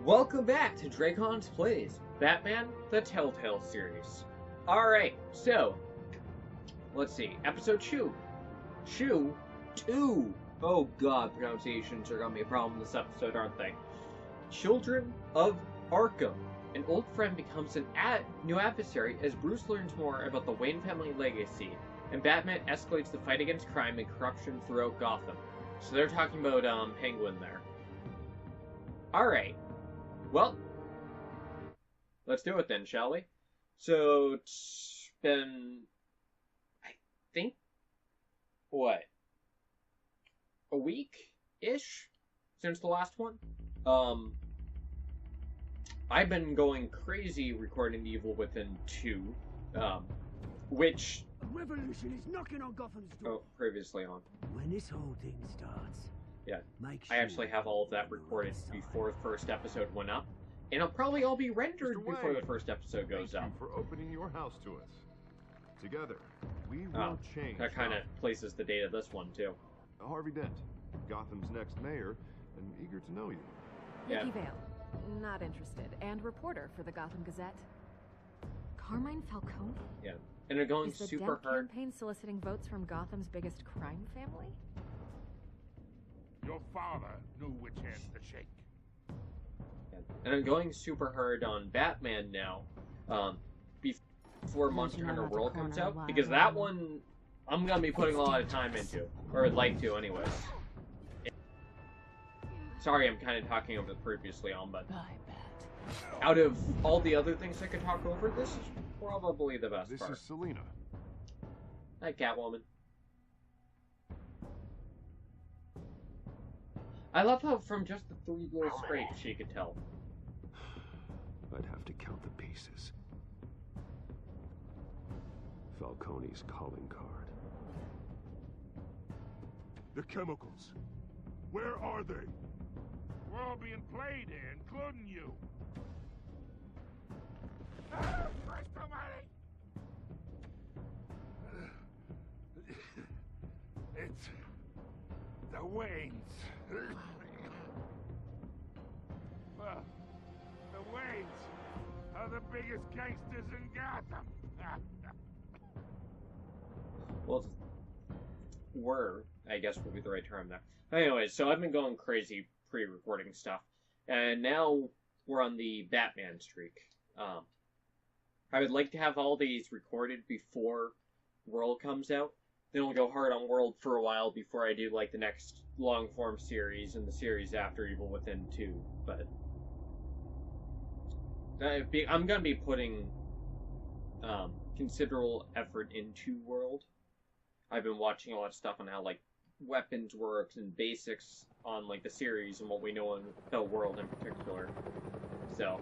Welcome back to Dracon's Plays, Batman, the Telltale series. Alright, so, let's see, episode 2. 2? Oh god, pronunciations are gonna be a problem this episode, aren't they? Children of Arkham. An old friend becomes a new adversary as Bruce learns more about the Wayne family legacy, and Batman escalates the fight against crime and corruption throughout Gotham. So they're talking about, Penguin there. Alright. Well, let's do it then, shall we? So, it's been, I think, what, a week-ish since the last one? I've been going crazy recording Evil Within 2, which... A revolution is knocking on Gotham's door. Oh, previously on. When this whole thing starts... Yeah, sure I actually have all of that recorded before the first episode went up, and it'll probably all be rendered before the first episode goes up. Thank you for opening your house to us. Together, we will change. That kind of places the date of this one too. Harvey Dent, Gotham's next mayor, and eager to know you. Yeah. Nikki Vale, not interested, and reporter for the Gotham Gazette. Carmine Falcone? Yeah, and they're going Is the super Dent hard. campaign soliciting votes from Gotham's biggest crime family? Your father knew which hand to shake. And I'm going super hard on Batman now, before Monster Hunter World comes out, because that one I'm gonna be putting a lot of time into, or I'd like to, anyways. Sorry, I'm kind of talking over the previously on, but out of all the other things I could talk over, this is probably the best part. This is Selina. Hi, Catwoman. I love how from just the 3 little scrapes she could tell. I'd have to count the pieces. Falcone's calling card. The chemicals. Where are they? We're all being played here, including you. Christ almighty! It's the Waynes. Well, the Waynes are the biggest gangsters in Gotham. Well, were, I guess would be the right term there. Anyways, so I've been going crazy pre-recording stuff, and now we're on the Batman streak. I would like to have all these recorded before World comes out. Then we'll go hard on World for a while before I do, like, the next long-form series and the series after Evil Within 2, but... I'm gonna be putting considerable effort into World. I've been watching a lot of stuff on how, like, weapons works and basics on, like, the series and what we know about World in particular. So,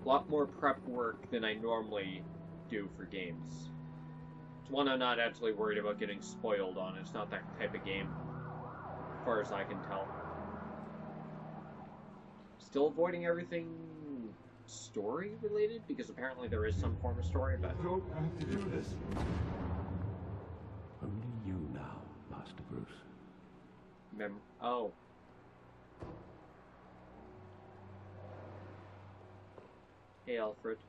a lot more prep work than I normally do for games. It's one I'm not actually worried about getting spoiled on. It's not that type of game, as far as I can tell. Still avoiding everything story-related, because apparently there is some form of story, but... You don't have to do this. Only you now, Master Bruce. Oh. Hey, Alfred.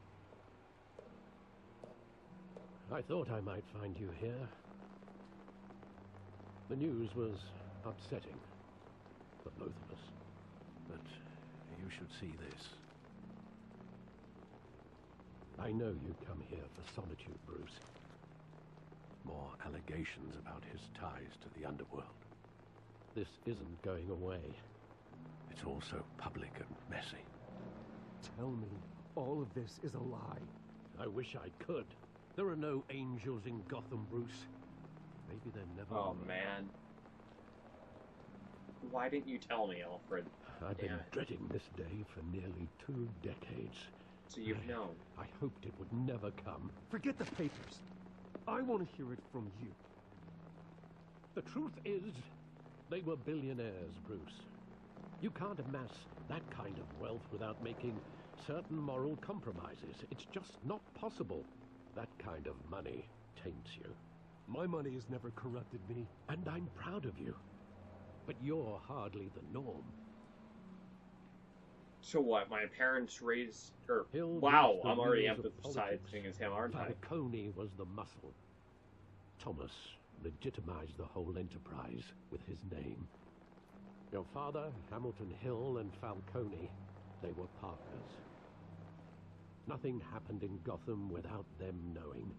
I thought I might find you here. The news was upsetting for both of us, but you should see this. I know you come here for solitude, Bruce. More allegations about his ties to the underworld. This isn't going away. It's all so public and messy. Tell me all of this is a lie. I wish I could. There are no angels in Gotham, Bruce. Maybe there never Oh, were. man. Why didn't you tell me, Alfred? I've been dreading this day for nearly 2 decades. So you've known. I hoped it would never come. Forget the papers. I want to hear it from you. The truth is, they were billionaires, Bruce. You can't amass that kind of wealth without making certain moral compromises. It's just not possible. That kind of money taints you. My money has never corrupted me. And I'm proud of you. But you're hardly the norm. So what? My parents raised... Or, Hill wow, used the I'm already wheels of empathizing as him, aren't I? Falcone was the muscle. Thomas legitimized the whole enterprise with his name. Your father, Hamilton Hill, and Falcone, they were partners. Nothing happened in Gotham without them knowing.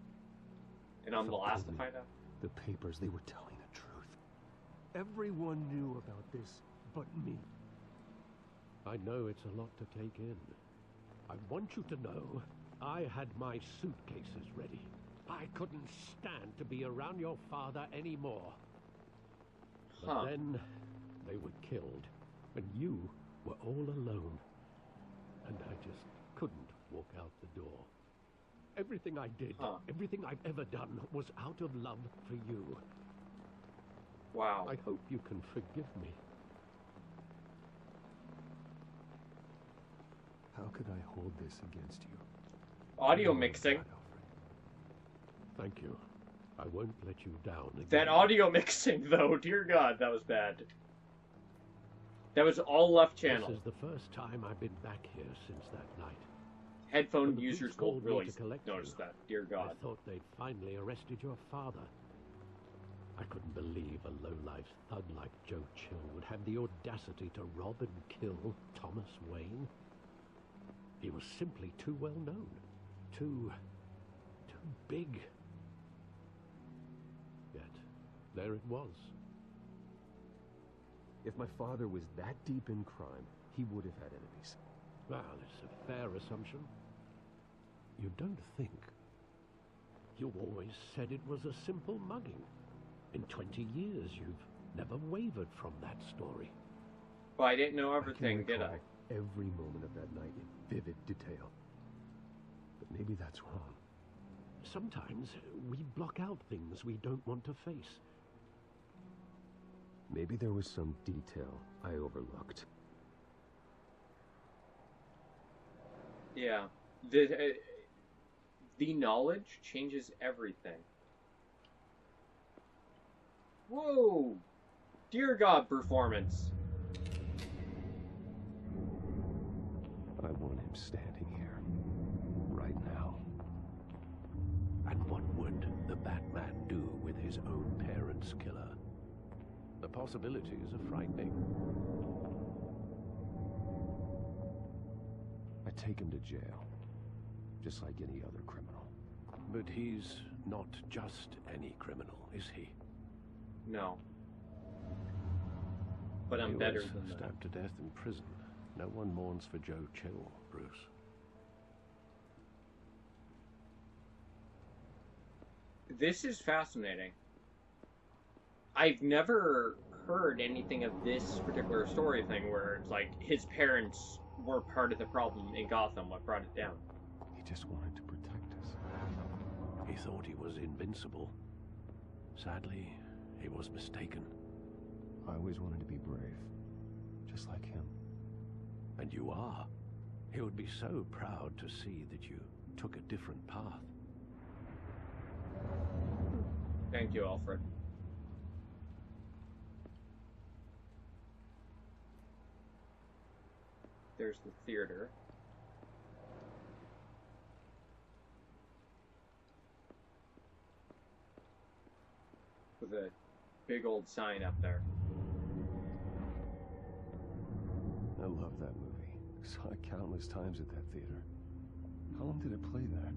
And I'm the last to Falcone, find out? The papers, they were telling the truth. Everyone knew about this but me. I know it's a lot to take in. I want you to know I had my suitcases ready. I couldn't stand to be around your father anymore. But then they were killed, and you were all alone. And I just couldn't walk out the door. Everything I did, everything I've ever done, was out of love for you. Wow. I hope you can forgive me. How could I hold this against you? Audio mixing. God, Alfred. Thank you. I won't let you down again. That audio mixing, though, dear God, that was bad. That was all left channel. This is the first time I've been back here since that night. Headphone When the users police will called me really to collect notice you, that, dear God. I thought they'd finally arrested your father. I couldn't believe a low-life thug like Joe Chill would have the audacity to rob and kill Thomas Wayne. He was simply too well known. Too big. Yet, there it was. If my father was that deep in crime, he would have had enemies. Well, it's a fair assumption. You don't think. You always said it was a simple mugging. In 20 years, you've never wavered from that story. Well, I didn't know everything, did I? recall every moment of that night in vivid detail. But maybe that's wrong. Sometimes we block out things we don't want to face. Maybe there was some detail I overlooked. Yeah. The knowledge changes everything. Whoa! Dear God, performance. I want him standing here, right now. And what would the Batman do with his own parents' killer? The possibilities are frightening. I take him to jail, just like any other criminal. But he's not just any criminal, is he? No. But I'm He better was than that. stabbed to death in prison. No one mourns for Joe Chill, Bruce. This is fascinating. I've never heard anything of this particular story thing where it's like his parents were part of the problem in Gotham, what brought it down. He just wanted to protect us. He thought he was invincible. Sadly, he was mistaken. I always wanted to be brave, just like him. And you are. He would be so proud to see that you took a different path. Thank you, Alfred. There's the theater. With a big old sign up there. I love that movie. Saw it countless times at that theater. How long did it play there?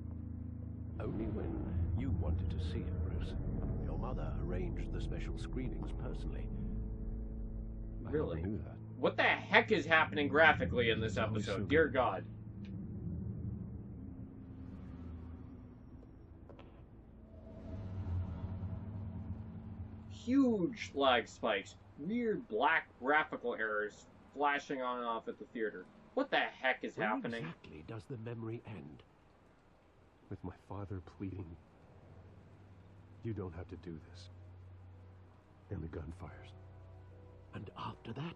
Only when you wanted to see it, Bruce. Your mother arranged the special screenings personally. Really? I never knew that. What the heck is happening graphically in this episode? Dear God. Huge lag spikes. Weird black graphical errors flashing on and off at the theater. What the heck is When happening? exactly does the memory end? With my father pleading, you don't have to do this. And the gun fires. And after that?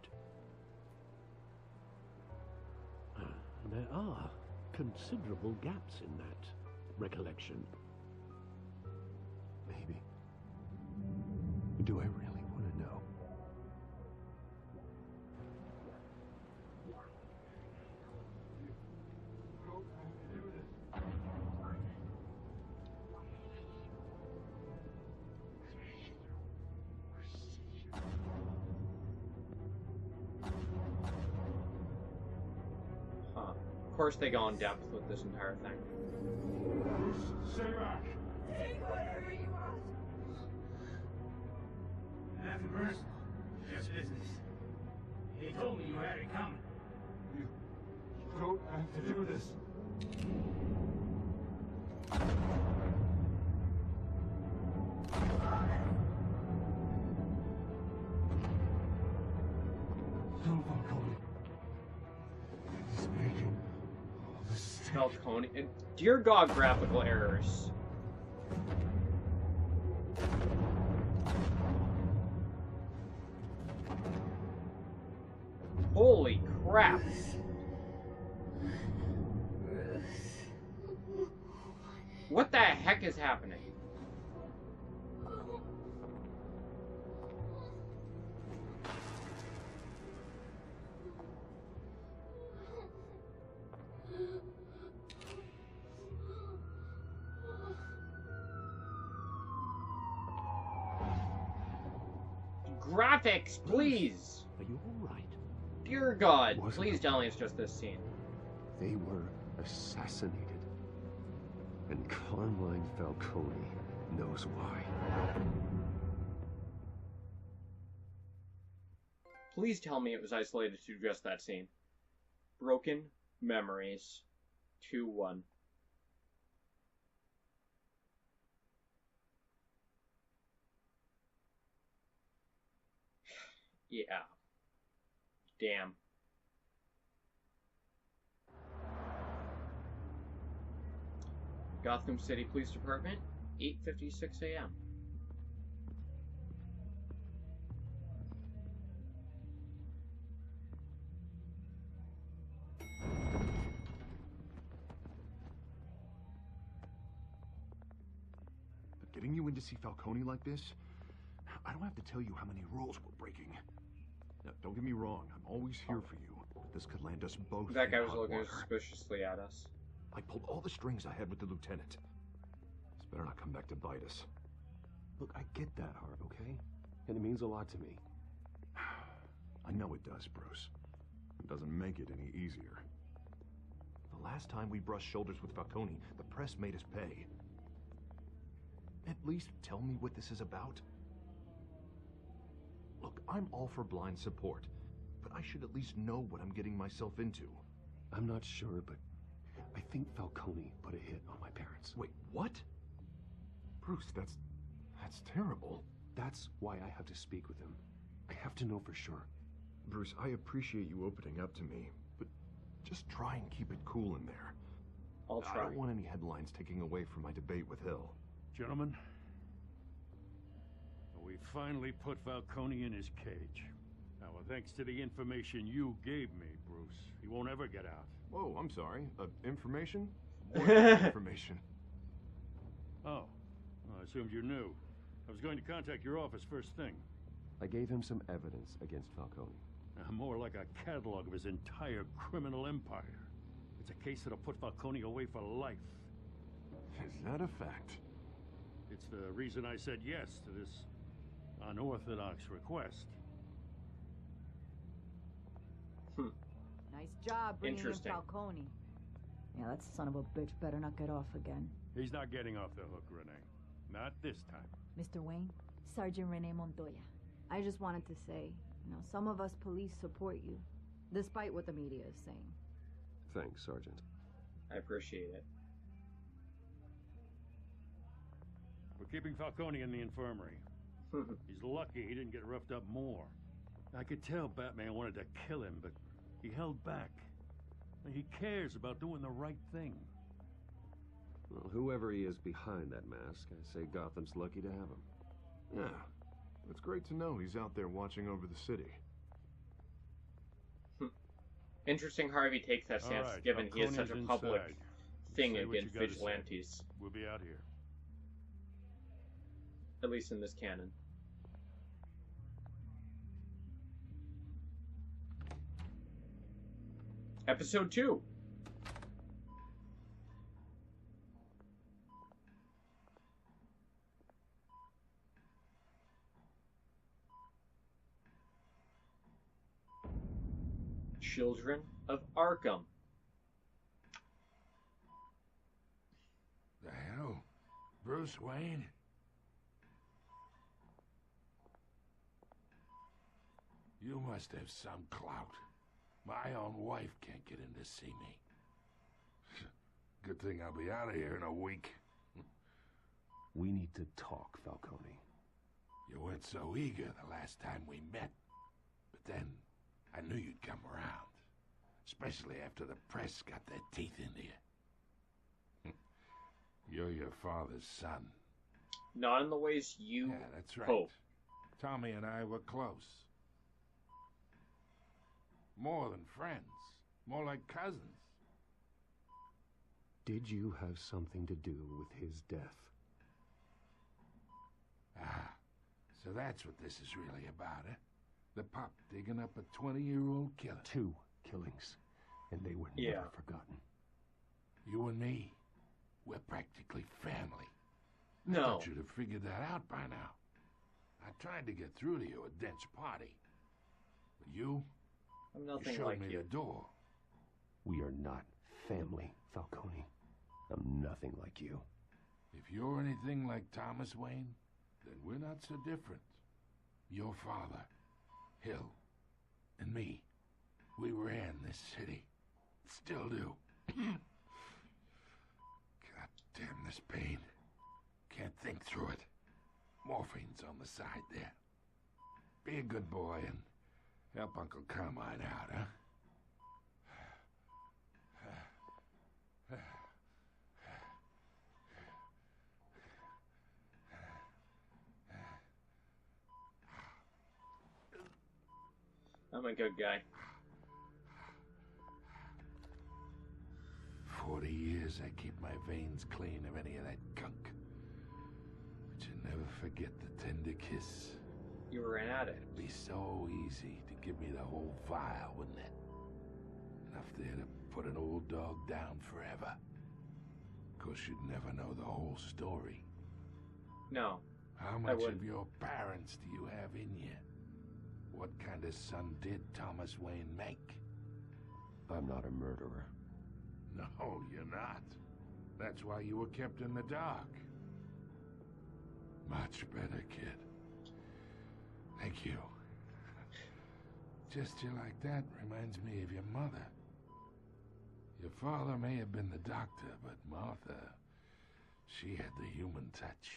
There are considerable gaps in that recollection. Maybe. Do I really want to know? course they go in depth with this entire thing. Stay back. Take whatever you want. Nothing personal. Just business. He told me you had it coming. You don't have to do this. Falcone. He's making all this. Falcone. And dear God, graphical errors. Holy crap. What the heck is happening? Graphics, please! Are you all right? Dear God, Wasn't please it? tell me it's just this scene. They were assassinated. And Carmine Falcone knows why. Please tell me it was isolated to just that scene. Broken Memories 2-1. Yeah. Damn. Gotham City Police Department, 8:56 a.m. But getting you in to see Falcone like this, I don't have to tell you how many rules we're breaking. Now, don't get me wrong, I'm always here for you, but this could land us both That in guy was hot looking water. suspiciously at us. I pulled all the strings I had with the lieutenant. This better not come back to bite us. Look, I get that, Hart, okay? And it means a lot to me. I know it does, Bruce. It doesn't make it any easier. The last time we brushed shoulders with Falcone, the press made us pay. At least tell me what this is about. Look, I'm all for blind support, but I should at least know what I'm getting myself into. I'm not sure, but I think Falcone put a hit on my parents. Wait, what? Bruce, that's terrible. That's why I have to speak with him. I have to know for sure. Bruce, I appreciate you opening up to me, but just try and keep it cool in there. I'll I try. don't want any headlines taking away from my debate with Hill. Gentlemen, we finally put Falcone in his cage. Now, thanks to the information you gave me, Bruce, he won't ever get out. Whoa, I'm sorry. Information? What information? Oh, well, I assumed you knew. I was going to contact your office first thing. I gave him some evidence against Falcone. More like a catalog of his entire criminal empire. It's a case that'll put Falcone away for life. Is that a fact? It's the reason I said yes to this unorthodox request. Nice job bringing in Interesting. Falcone. Yeah, that son of a bitch better not get off again. He's not getting off the hook, Renee. Not this time. Mr. Wayne, Sergeant Rene Montoya. I just wanted to say, some of us police support you, despite what the media is saying. Thanks, Sergeant. I appreciate it. We're keeping Falcone in the infirmary. He's lucky he didn't get roughed up more. I could tell Batman wanted to kill him, but he held back. He cares about doing the right thing. Well, whoever he is behind that mask, I say Gotham's lucky to have him. Yeah. It's great to know he's out there watching over the city. Interesting Harvey takes that stance, All right, given he is such a Falcone's public inside. thing Say what you against gotta say. vigilantes. We'll be out here. At least in this canon. Episode 2. Children of Arkham. Bruce Wayne? You must have some clout. My own wife can't get in to see me. Good thing I'll be out of here in a week. We need to talk, Falcone. You weren't so eager the last time we met. But then, I knew you'd come around. Especially after the press got their teeth into you. You're your father's son. Not in the ways you Yeah, that's right. hope. Tommy and I were close. More than friends. More like cousins. Did you have something to do with his death? Ah, so that's what this is really about, eh? The pup digging up a 20-year-old killer. 2 killings, and they were never forgotten. You and me, we're practically family. I No. thought you'd have figured that out by now. I tried to get through to you at Dent's party. But you Nothing showed like me you. the door. We are not family, Falcone. I'm nothing like you. If you're anything like Thomas Wayne, then we're not so different. Your father, Hill, and me, we ran this city. Still do. God damn this pain. Can't think through it. Morphine's on the side there. Be a good boy and help Uncle Carmine out, huh? I'm a good guy. 40 years I keep my veins clean of any of that gunk. But you never forget the tender kiss. You were an addict. It'd be so easy to give me the whole vial, wouldn't it? Enough there to put an old dog down forever. Of course, you'd never know the whole story. No. How much of your parents do you have in you? What kind of son did Thomas Wayne make? I'm not a murderer. No, you're not. That's why you were kept in the dark. Much better, kid. Thank you. Gesture like that reminds me of your mother. Your father may have been the doctor, but Martha, she had the human touch.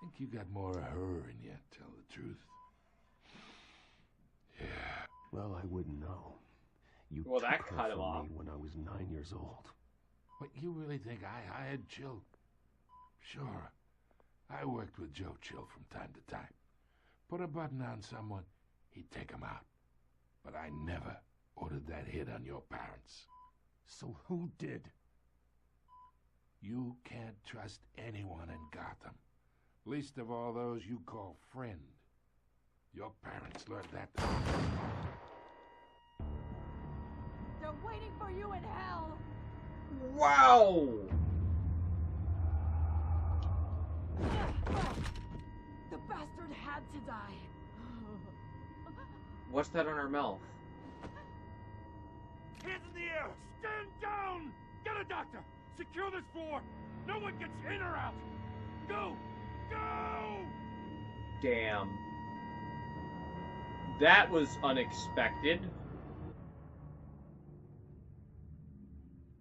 Think you got more of her in you, tell the truth. Yeah. Well, I wouldn't know. You Well, took that her cut him from off. me when I was 9 years old. What, you really think I hired Chill? Sure. I worked with Joe Chill from time to time. Put a button on someone, he'd take him out. But I never ordered that hit on your parents. So who did? You can't trust anyone in Gotham. Least of all those you call friend. Your parents learned that. They're waiting for you in hell! Wow! The bastard had to die. What's that on her mouth? Hands in the air! Stand down! Get a doctor! Secure this floor! No one gets in or out! Go! Go! Damn. That was unexpected.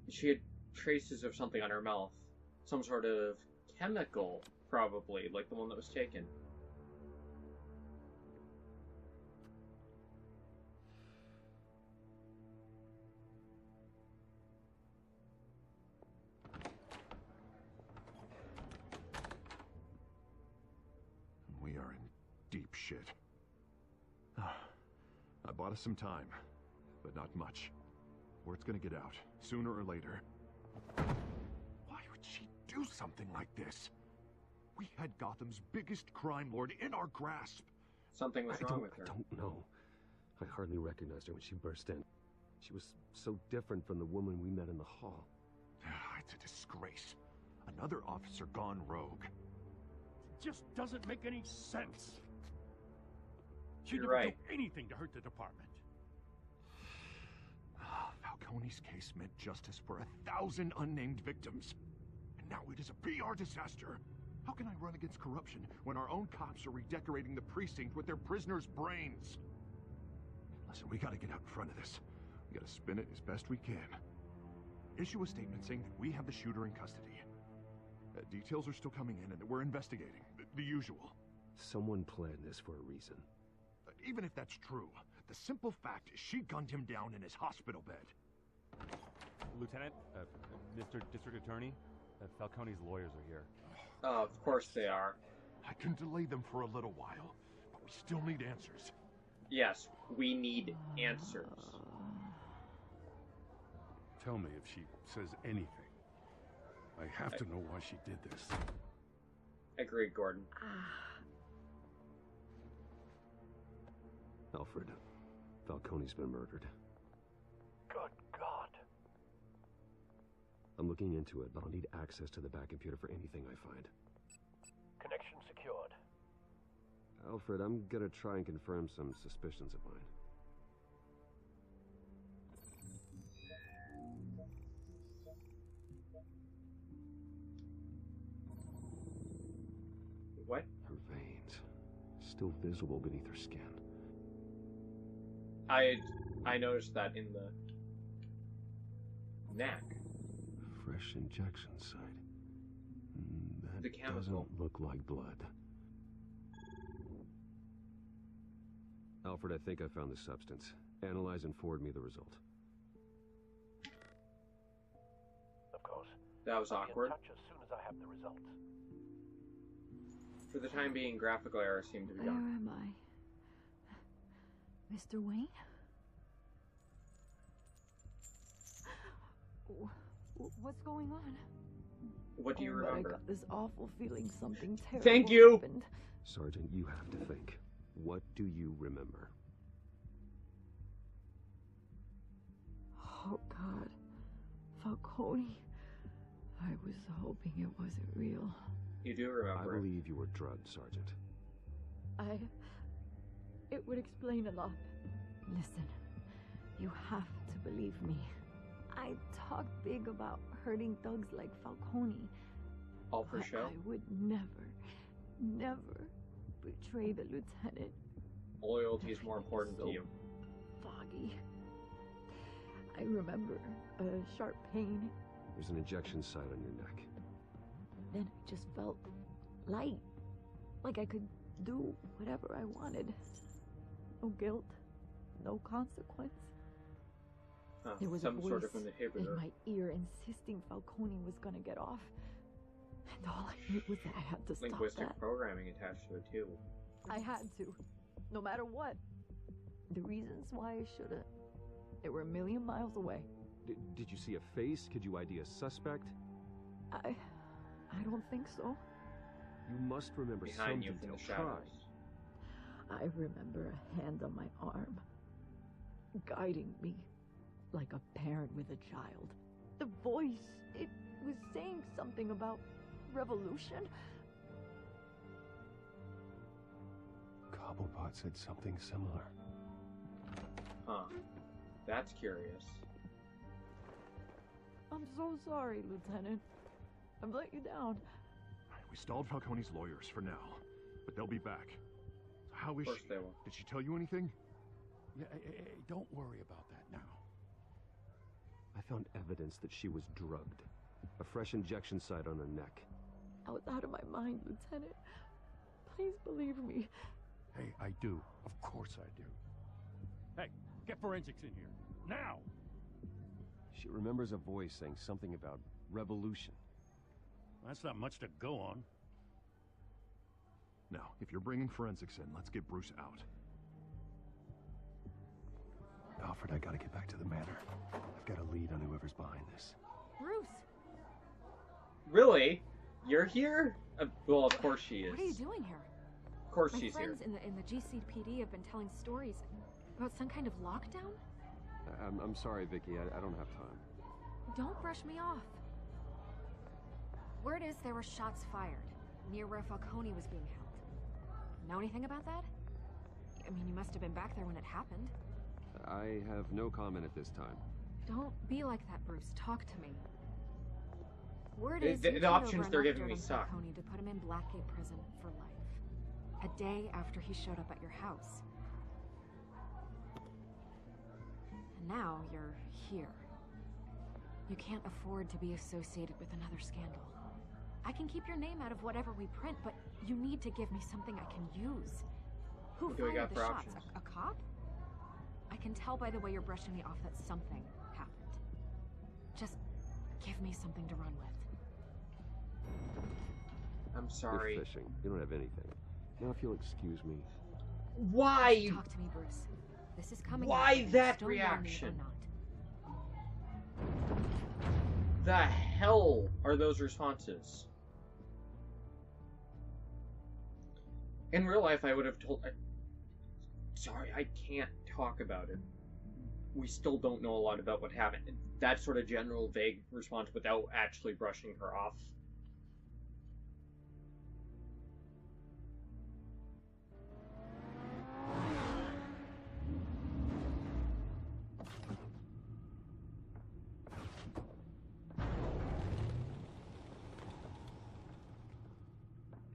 She had traces of something on her mouth. Some sort of chemical, probably, like the one that was taken. We are in deep shit. I bought us some time, but not much. Word's gonna get out, sooner or later. Why would she do something like this? We had Gotham's biggest crime lord in our grasp. Something was wrong with her. I don't know. I hardly recognized her when she burst in. She was so different from the woman we met in the hall. It's a disgrace. Another officer gone rogue. Just doesn't make any sense. She You're never right. do anything to hurt the department. Falcone's case meant justice for 1,000 unnamed victims. and now it is a PR disaster. How can I run against corruption when our own cops are redecorating the precinct with their prisoners' brains? Listen, we gotta get out in front of this. We gotta spin it as best we can. Issue a statement saying that we have the shooter in custody. Details are still coming in and that we're investigating. The usual. Someone planned this for a reason. Even if that's true, the simple fact is she gunned him down in his hospital bed. Lieutenant, Mr. District Attorney, Falcone's lawyers are here. Of course they are. I can delay them for a little while, but we still need answers. Yes, we need answers. Tell me if she says anything. I have to know why she did this. Agreed, Gordon. Alfred, Falcone's been murdered. Good God. I'm looking into it, but I'll need access to the back computer for anything I find. Connection secured. Alfred, I'm gonna try and confirm some suspicions of mine. What? Her veins, still visible beneath her skin. I noticed that in the neck. Fresh injection site. That The chemical. doesn't look like blood. Alfred, I think I found the substance. Analyze and forward me the result. Of course. That was I'll be in awkward. touch as soon as I have the results. For the time being, graphical errors seem to be Where gone. am I? Mr. Wayne? What's going on? What do you but remember? I got this awful feeling something terrible Thank you! happened. Sergeant, you have to think. What do you remember? Oh, God. Falcone. I was hoping it wasn't real. You do remember. I believe you were drugged, Sergeant. It would explain a lot. Listen, you have to believe me. I talked big about hurting thugs like Falcone. All for show? I would never, never betray the lieutenant. Loyalty is more important to you. Foggy. I remember a sharp pain. There's an injection site on your neck. Then I just felt light. Like I could do whatever I wanted. No guilt. No consequence. There was Some a voice sort of in inhibitor. my ear insisting Falcone was gonna get off. And all I knew was that I had to stop Linguistic that. programming attached to it, too. I had to. No matter what. The reasons why I should've. They were a million miles away. Did you see a face? Could you ID a suspect? I don't think so. You must remember some Behind you from detail. the Try. shadows. I remember a hand on my arm. Guiding me. Like a parent with a child. The voice, it was saying something about revolution. Cobblepot said something similar. Huh. That's curious. I'm so sorry, Lieutenant. I've let you down. We stalled Falcone's lawyers for now, but they'll be back. So how is Of course she? they will. Did she tell you anything? Yeah, hey, don't worry about that now. I found evidence that she was drugged. A fresh injection site on her neck. I was out of my mind, Lieutenant. Please believe me. Hey, I do. Of course I do. Hey, get forensics in here. Now! She remembers a voice saying something about revolution. That's not much to go on. Now, if you're bringing forensics in, let's get Bruce out. Alfred, I gotta get back to the manor. I've got a lead on whoever's behind this. Bruce! Really? You're here? Well, of course she is. What are you doing here? Of course My she's here. friends in the GCPD have been telling stories about some kind of lockdown. I'm sorry, Vicky. I don't have time. Don't brush me off. Word is there were shots fired near where Falcone was being held. Know anything about that? I mean, you must have been back there when it happened. I have no comment at this time. Don't be like that, Bruce. Talk to me. Word is the options they're giving me suck. Falcone to put him in Blackgate prison for life. A day after he showed up at your house. And now you're here. You can't afford to be associated with another scandal. I can keep your name out of whatever we print, but you need to give me something I can use. Who fired the shots? A cop? I can tell by the way you're brushing me off that something happened. Just give me something to run with. I'm sorry. You're fishing. You don't have anything. Now, if you'll excuse me. Why? Talk to me, Bruce. This is coming. Why that reaction? The hell are those responses? In real life, I would have told... Sorry, I can't talk about it. We still don't know a lot about what happened. That sort of general, vague response without actually brushing her off.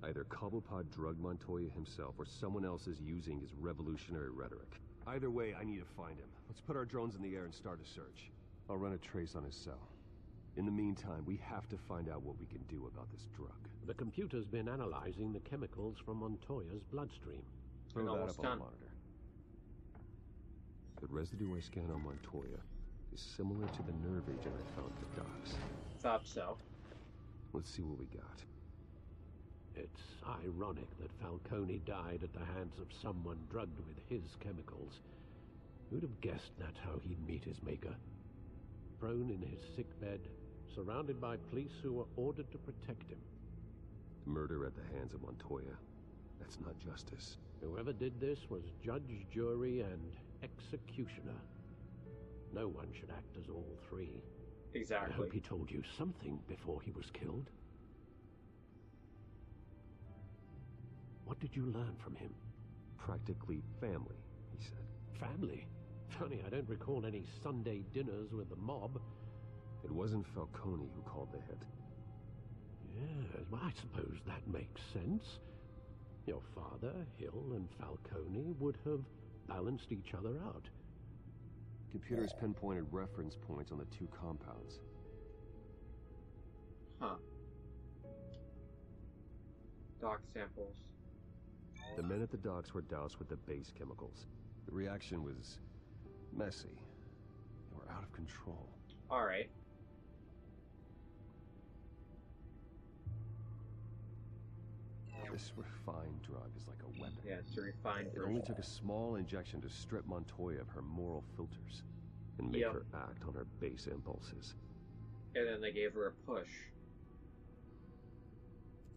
Either Cobblepot drugged Montoya himself, or someone else is using his revolutionary rhetoric. Either way, I need to find him. Let's put our drones in the air and start a search. I'll run a trace on his cell. In the meantime, we have to find out what we can do about this drug. The computer's been analyzing the chemicals from Montoya's bloodstream. Throw that up on the monitor. The residue I scanned on Montoya is similar to the nerve agent I found at the docks. Thought so. Let's see what we got. It's ironic that Falcone died at the hands of someone drugged with his chemicals. Who'd have guessed that's how he'd meet his maker? Prone in his sickbed, surrounded by police who were ordered to protect him. Murder at the hands of Montoya. That's not justice. Whoever did this was judge, jury, and executioner. No one should act as all three. Exactly. I hope he told you something before he was killed. What did you learn from him? Practically family, he said. Family? Funny, I don't recall any Sunday dinners with the mob. It wasn't Falcone who called the hit. Yes, well, I suppose that makes sense. Your father, Hill, and Falcone would have balanced each other out. Computers pinpointed reference points on the two compounds. Huh. Doc samples. The men at the docks were doused with the base chemicals. The reaction was messy. They were out of control. Alright. This refined drug is like a weapon. Yeah, it's a refined version. It only took a small injection to strip Montoya of her moral filters and make her act on her base impulses. And then they gave her a push.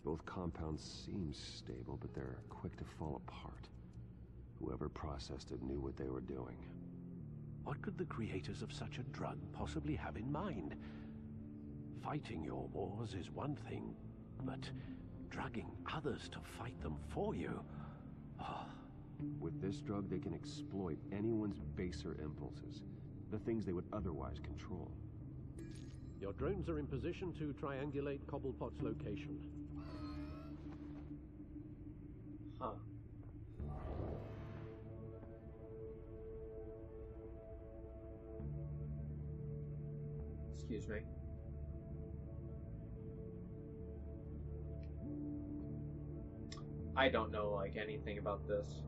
Both compounds seem stable, but they're quick to fall apart. Whoever processed it knew what they were doing. What could the creators of such a drug possibly have in mind? Fighting your wars is one thing, but drugging others to fight them for you? Oh. With this drug, they can exploit anyone's baser impulses, the things they would otherwise control. Your drones are in position to triangulate Cobblepot's location. Huh. Excuse me. I don't know, like, anything about this.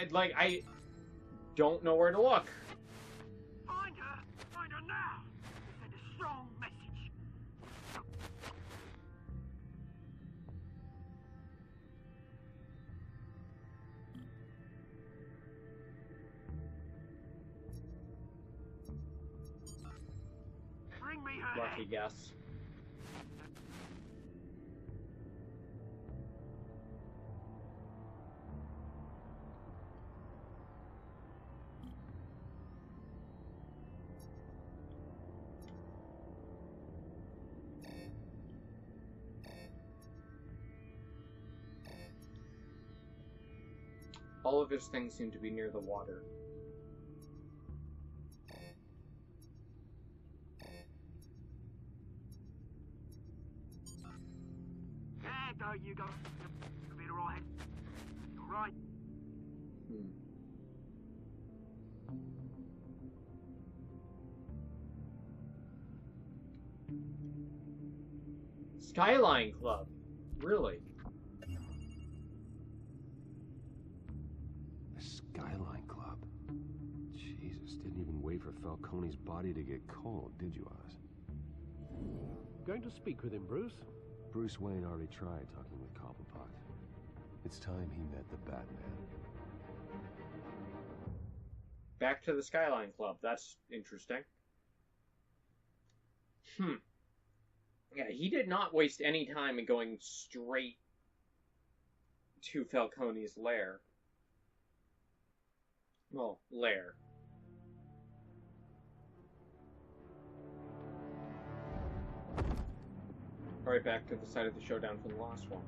Like, I don't know where to look. Find her now. Send a strong message. Bring me her Lucky head. guess. All of his things seem to be near the water. Yeah, go, you go. You'll be alright. Alright. Skyline Club. Really? The Skyline Club. Jesus, didn't even wait for Falcone's body to get cold, did you, Oz? Going to speak with him, Bruce? Bruce Wayne already tried talking with Cobblepot. It's time he met the Batman. Back to the Skyline Club. That's interesting. Yeah, he did not waste any time in going straight to Falcone's lair. Well, lair. Right back to the site of the showdown from the last one.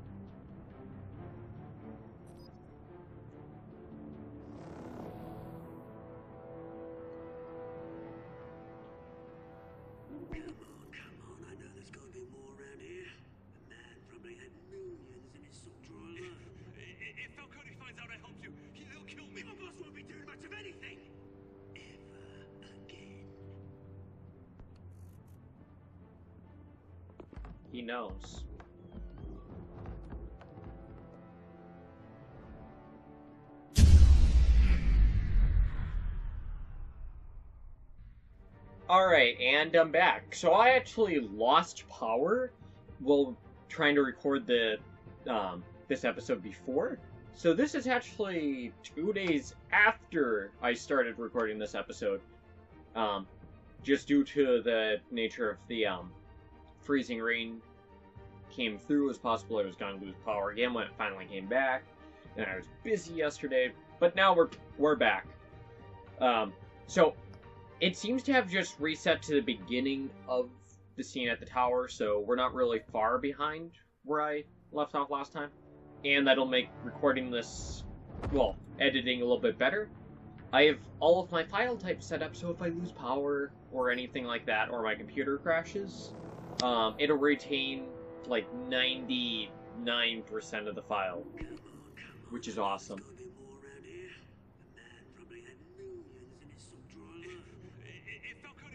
He knows. Alright, and I'm back. So I actually lost power while trying to record the this episode before. So this is actually 2 days after I started recording this episode. Just due to the nature of the freezing rain came through. It was possible I was going to lose power again when it finally came back. And I was busy yesterday, but now we're back. So it seems to have just reset to the beginning of the scene at the tower, so we're not really far behind where I left off last time. And that'll make recording this, well, editing a little bit better. I have all of my file types set up, so if I lose power or anything like that, or my computer crashes, it'll retain like 99% of the file, which is awesome.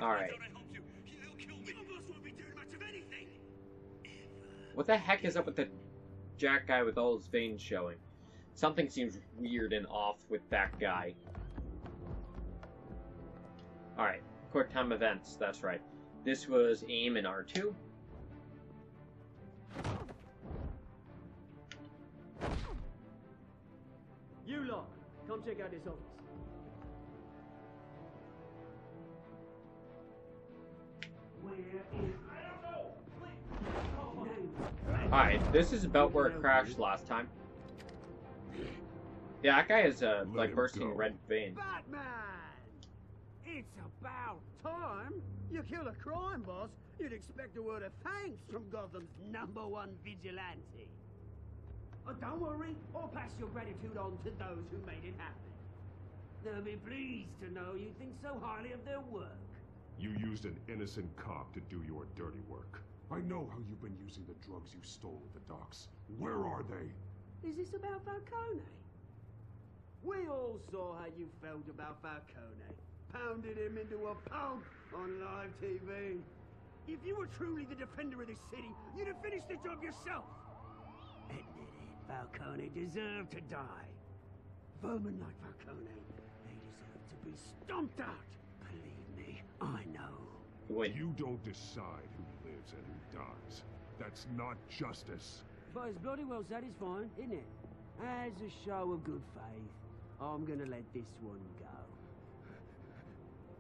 Alright. What the heck is up with the Jack guy with all his veins showing? Something seems weird and off with that guy. Alright, quick time events, that's right. This was aim in R2. You lot, come check out this office. Alright, this is about where it crashed last time. Yeah, that guy has a, like, bursting red vein. Batman! It's about time. You kill a crime boss, you'd expect a word of thanks from Gotham's #1 vigilante. Oh, don't worry, I'll pass your gratitude on to those who made it happen. They'll be pleased to know you think so highly of their work. You used an innocent cop to do your dirty work. I know how you've been using the drugs you stole at the docks. Where are they? Is this about Falcone? We all saw how you felt about Falcone. Pounded him into a pulp on live TV. If you were truly the defender of this city, you'd have finished the job yourself. Admit it, Falcone deserved to die. Vermin like Falcone, they deserve to be stomped out. Believe me, I know. Wait. You don't decide who lives and who dies. That's not justice. But it's bloody well satisfying, isn't it? As a show of good faith, I'm gonna let this one go.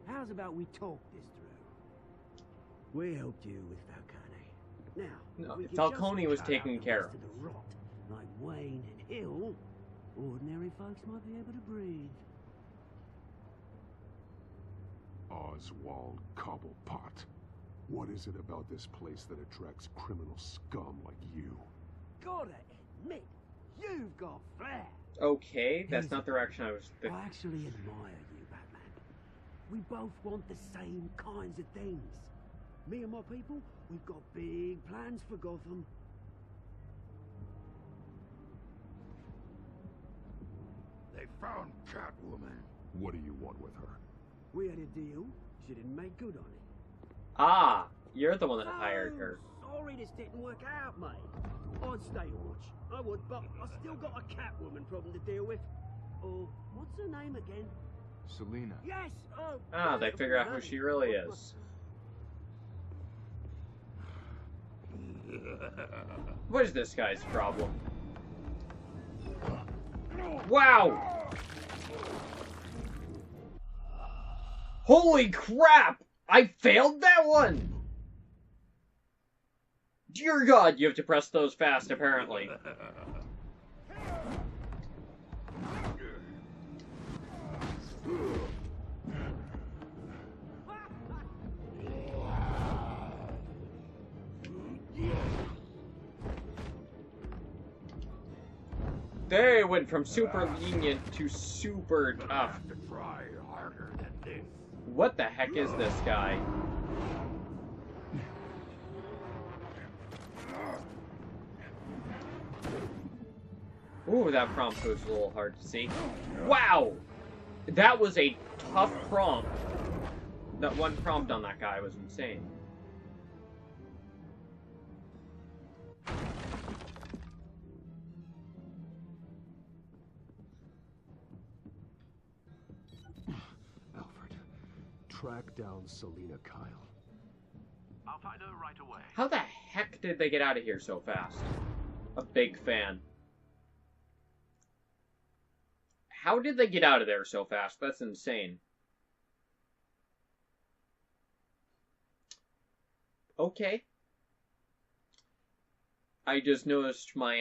How's about we talk this through? We helped you with Falcone. Now, No, Falcone was taken care of. The rot, like Wayne and Hill, ordinary folks might be able to breathe. Oswald Cobblepot. What is it about this place that attracts criminal scum like you? Gotta admit, you've got flair. Okay, that's not the direction I was thinking. I actually admire you, Batman. We both want the same kinds of things. Me and my people, we've got big plans for Gotham. They found Catwoman. What do you want with her? We had a deal. She didn't make good on it. Ah, you're the one that hired her. Sorry this didn't work out, mate. I'd stay to watch. I would, but I still got a Catwoman problem to deal with. Oh, what's her name again? Selina. Yes! Oh, Ah, they figure out who she really is. What is this guy's problem? Wow! Holy crap! I failed that one! Dear God, you have to press those fast, apparently. They went from super lenient to super tough. Try harder than this. What the heck is this guy? Ooh, that prompt was a little hard to see. Wow! That was a tough prompt. That one prompt on that guy was insane. Alfred, track down Selina Kyle. I'll find her right away. How the heck did they get out of here so fast? A big fan. How did they get out of there so fast? That's insane. Okay. I just noticed my,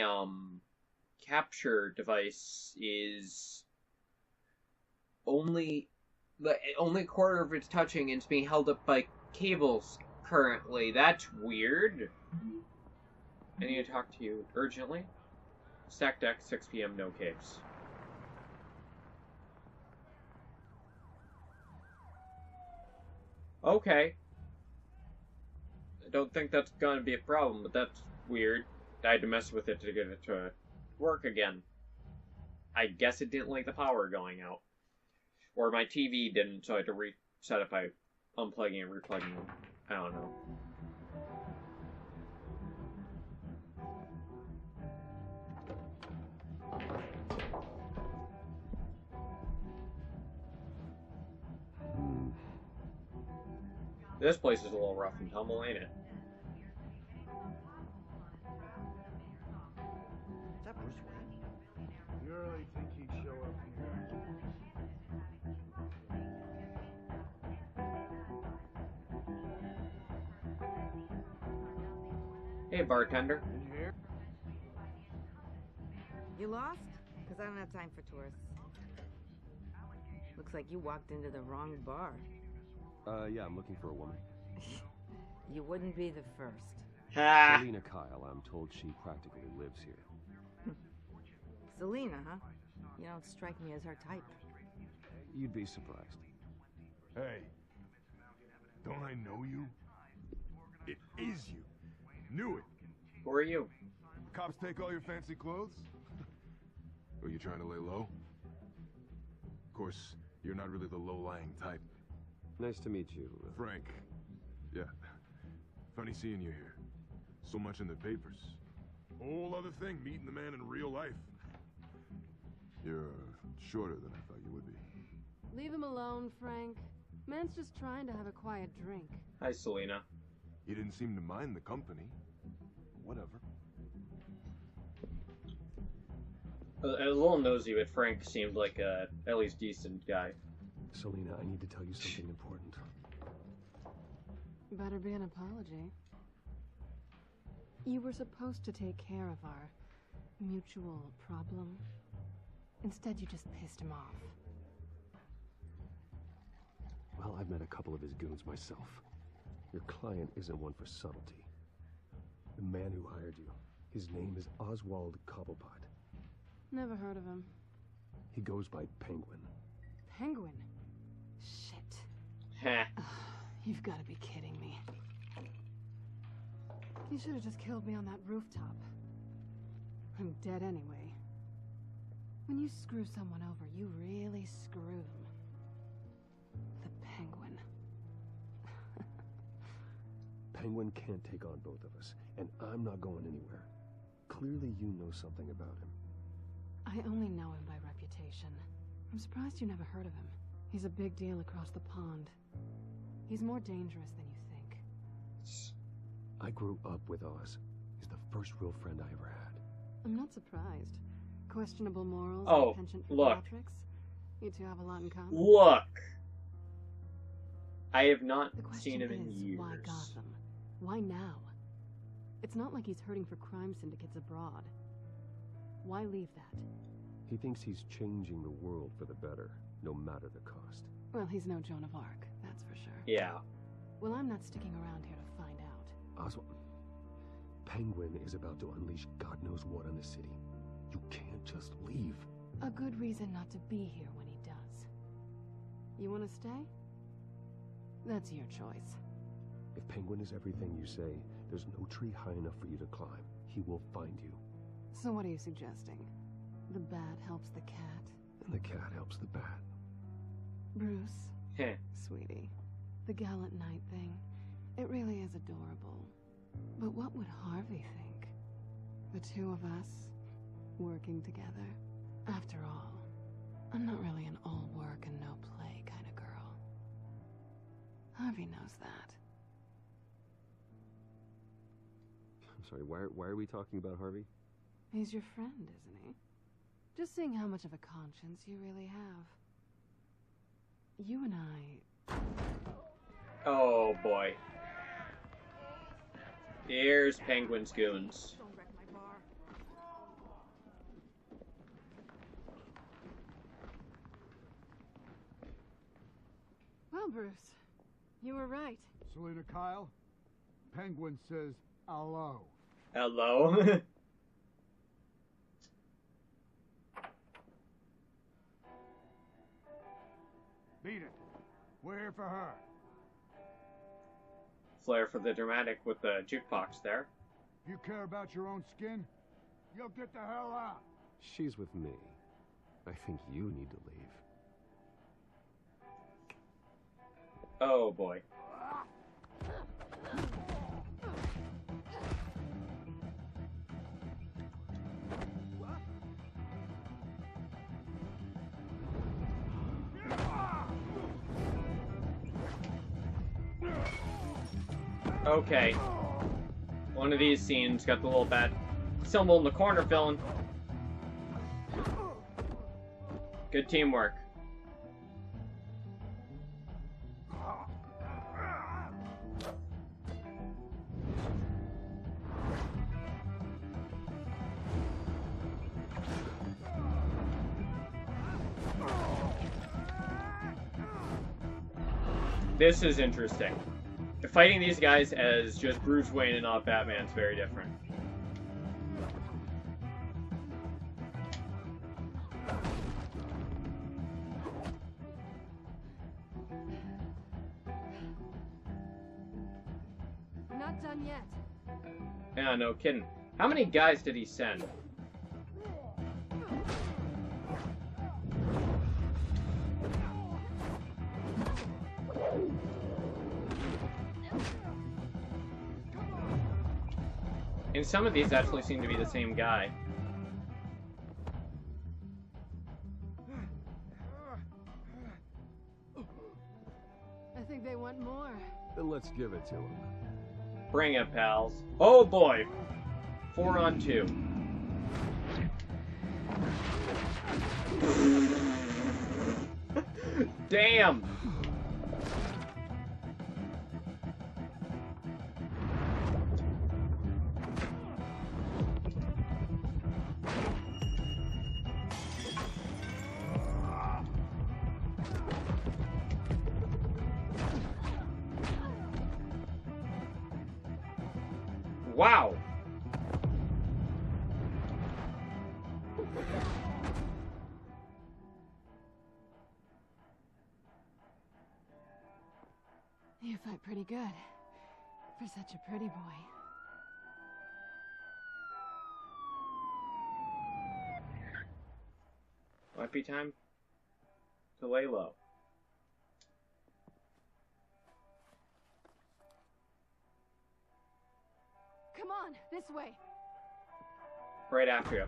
capture device is only a quarter of it's touching and it's being held up by cables currently. That's weird. I need to talk to you urgently. Stack deck, 6 p.m., no capes. Okay. I don't think that's gonna be a problem, but that's weird. I had to mess with it to get it to work again. I guess it didn't like the power going out. Or my TV didn't, so I had to reset it by unplugging and replugging them. I don't know. This place is a little rough and tumble, ain't it? Is that Bruce Wayne? You really think he'd show up here? Hey, bartender. You lost? Because I don't have time for tourists. Looks like you walked into the wrong bar. Yeah, I'm looking for a woman. You wouldn't be the first. Selina Kyle, I'm told she practically lives here. Selina, huh? You don't strike me as her type. You'd be surprised. Hey, don't I know you? It is you. Knew it. Who are you? Cops take all your fancy clothes? Are you trying to lay low? Of course, you're not really the low-lying type. Nice to meet you. Frank. Yeah. Funny seeing you here. So much in the papers. Whole other thing, meeting the man in real life. You're shorter than I thought you would be. Leave him alone, Frank. Man's just trying to have a quiet drink. Hi, Selina. You didn't seem to mind the company. Whatever. A little nosy, but Frank seemed like a at least decent guy. Selina, I need to tell you something important. Better be an apology. You were supposed to take care of our mutual problem. Instead, you just pissed him off. Well, I've met a couple of his goons myself. Your client isn't one for subtlety. The man who hired you, his name is Oswald Cobblepot. Never heard of him. He goes by Penguin. Penguin? Shit. Heh. You've got to be kidding me. You should have just killed me on that rooftop. I'm dead anyway. When you screw someone over, you really screw them. The Penguin. Penguin can't take on both of us, and I'm not going anywhere. Clearly you know something about him. I only know him by reputation. I'm surprised you never heard of him. He's a big deal across the pond. He's more dangerous than you think. I grew up with Oz. He's the first real friend I ever had. I'm not surprised. Questionable morals Oh, and penchant for look. theatrics. You two have a lot in common. Look! I have not The question seen him in is, years. why Gotham? Why now? It's not like he's hurting for crime syndicates abroad. Why leave that? He thinks he's changing the world for the better, no matter the cost. Well, he's no Joan of Arc, that's for sure. Yeah. Well, I'm not sticking around here to find out. Oswald, Penguin is about to unleash God knows what on the city. You can't just leave. A good reason not to be here when he does. You want to stay? That's your choice. If Penguin is everything you say, there's no tree high enough for you to climb. He will find you. So what are you suggesting? The bat helps the cat? And the cat helps the bat. Bruce, Heh. sweetie, the gallant knight thing, it really is adorable. But what would Harvey think? The two of us, working together? After all, I'm not really an all work and no play kind of girl. Harvey knows that. I'm sorry, why are we talking about Harvey? He's your friend, isn't he? Just seeing how much of a conscience you really have. You and I... Oh boy. Here's Penguin's goons. Don't wreck my bar. Well, Bruce, you were right. Selina Kyle, Penguin says hello. Hello? Beat it. We're here for her. Flair for the dramatic with the jukebox there. If you care about your own skin, you'll get the hell out. She's with me. I think you need to leave. Oh boy. Okay. One of these scenes got the little bat symbol in the corner filling. Good teamwork. This is interesting. Fighting these guys as just Bruce Wayne and not Batman is very different. Not done yet. Yeah, no kidding. How many guys did he send? And some of these actually seem to be the same guy. I think they want more. Then let's give it to him. Bring it, pals. Oh boy. 4 on 2. Damn. Wow. You fight pretty good. For such a pretty boy. Might be time to lay low. Come on, this way. Right after you.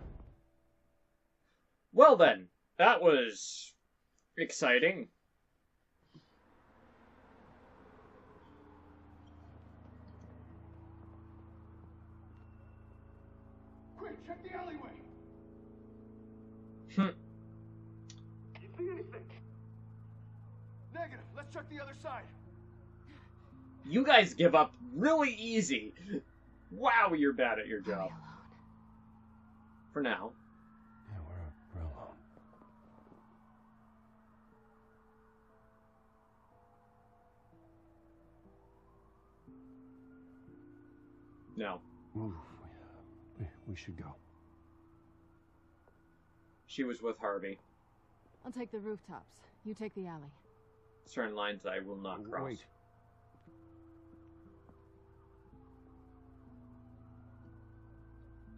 Well then, that was exciting. Quick, check the alleyway. Hmm. You see anything? Negative. Let's check the other side. You guys give up really easy. Wow, you're bad at your job. For now. Yeah, we're alone. No. Ooh, we should go. She was with Harvey. I'll take the rooftops. You take the alley. Certain lines I will not cross. Wait.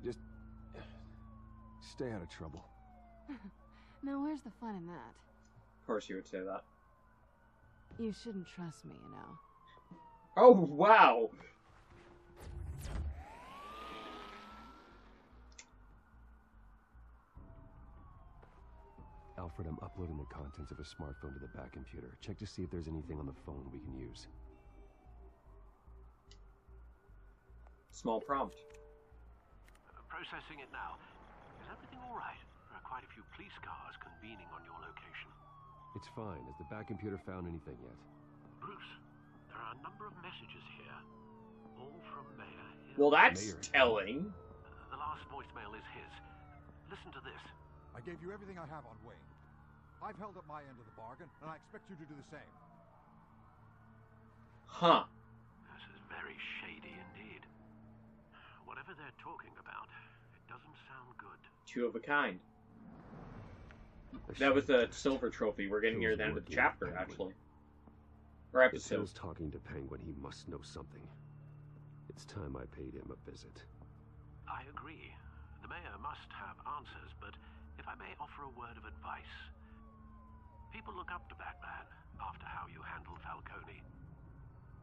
Just stay out of trouble. Now, where's the fun in that? Of course you would say that. You shouldn't trust me, you know. Oh, wow! Alfred, I'm uploading the contents of a smartphone to the back computer. Check to see if there's anything on the phone we can use. Small prompt. Processing it now. Is everything all right? There are quite a few police cars convening on your location. It's fine. Has the back computer found anything yet? Bruce, there are a number of messages here. All from Mayor Hill. Well, that's telling. The last voicemail is his. Listen to this. I gave you everything I have on Wayne. I've held up my end of the bargain, and I expect you to do the same. Huh. This is very shady indeed. Whatever they're talking about, it doesn't sound good. Two of a kind. That was the silver trophy. We're getting near the end of the chapter, actually. Or If episode. Hill's talking to Penguin, he must know something. It's time I paid him a visit. I agree. The mayor must have answers, but if I may offer a word of advice. People look up to Batman after how you handled Falcone.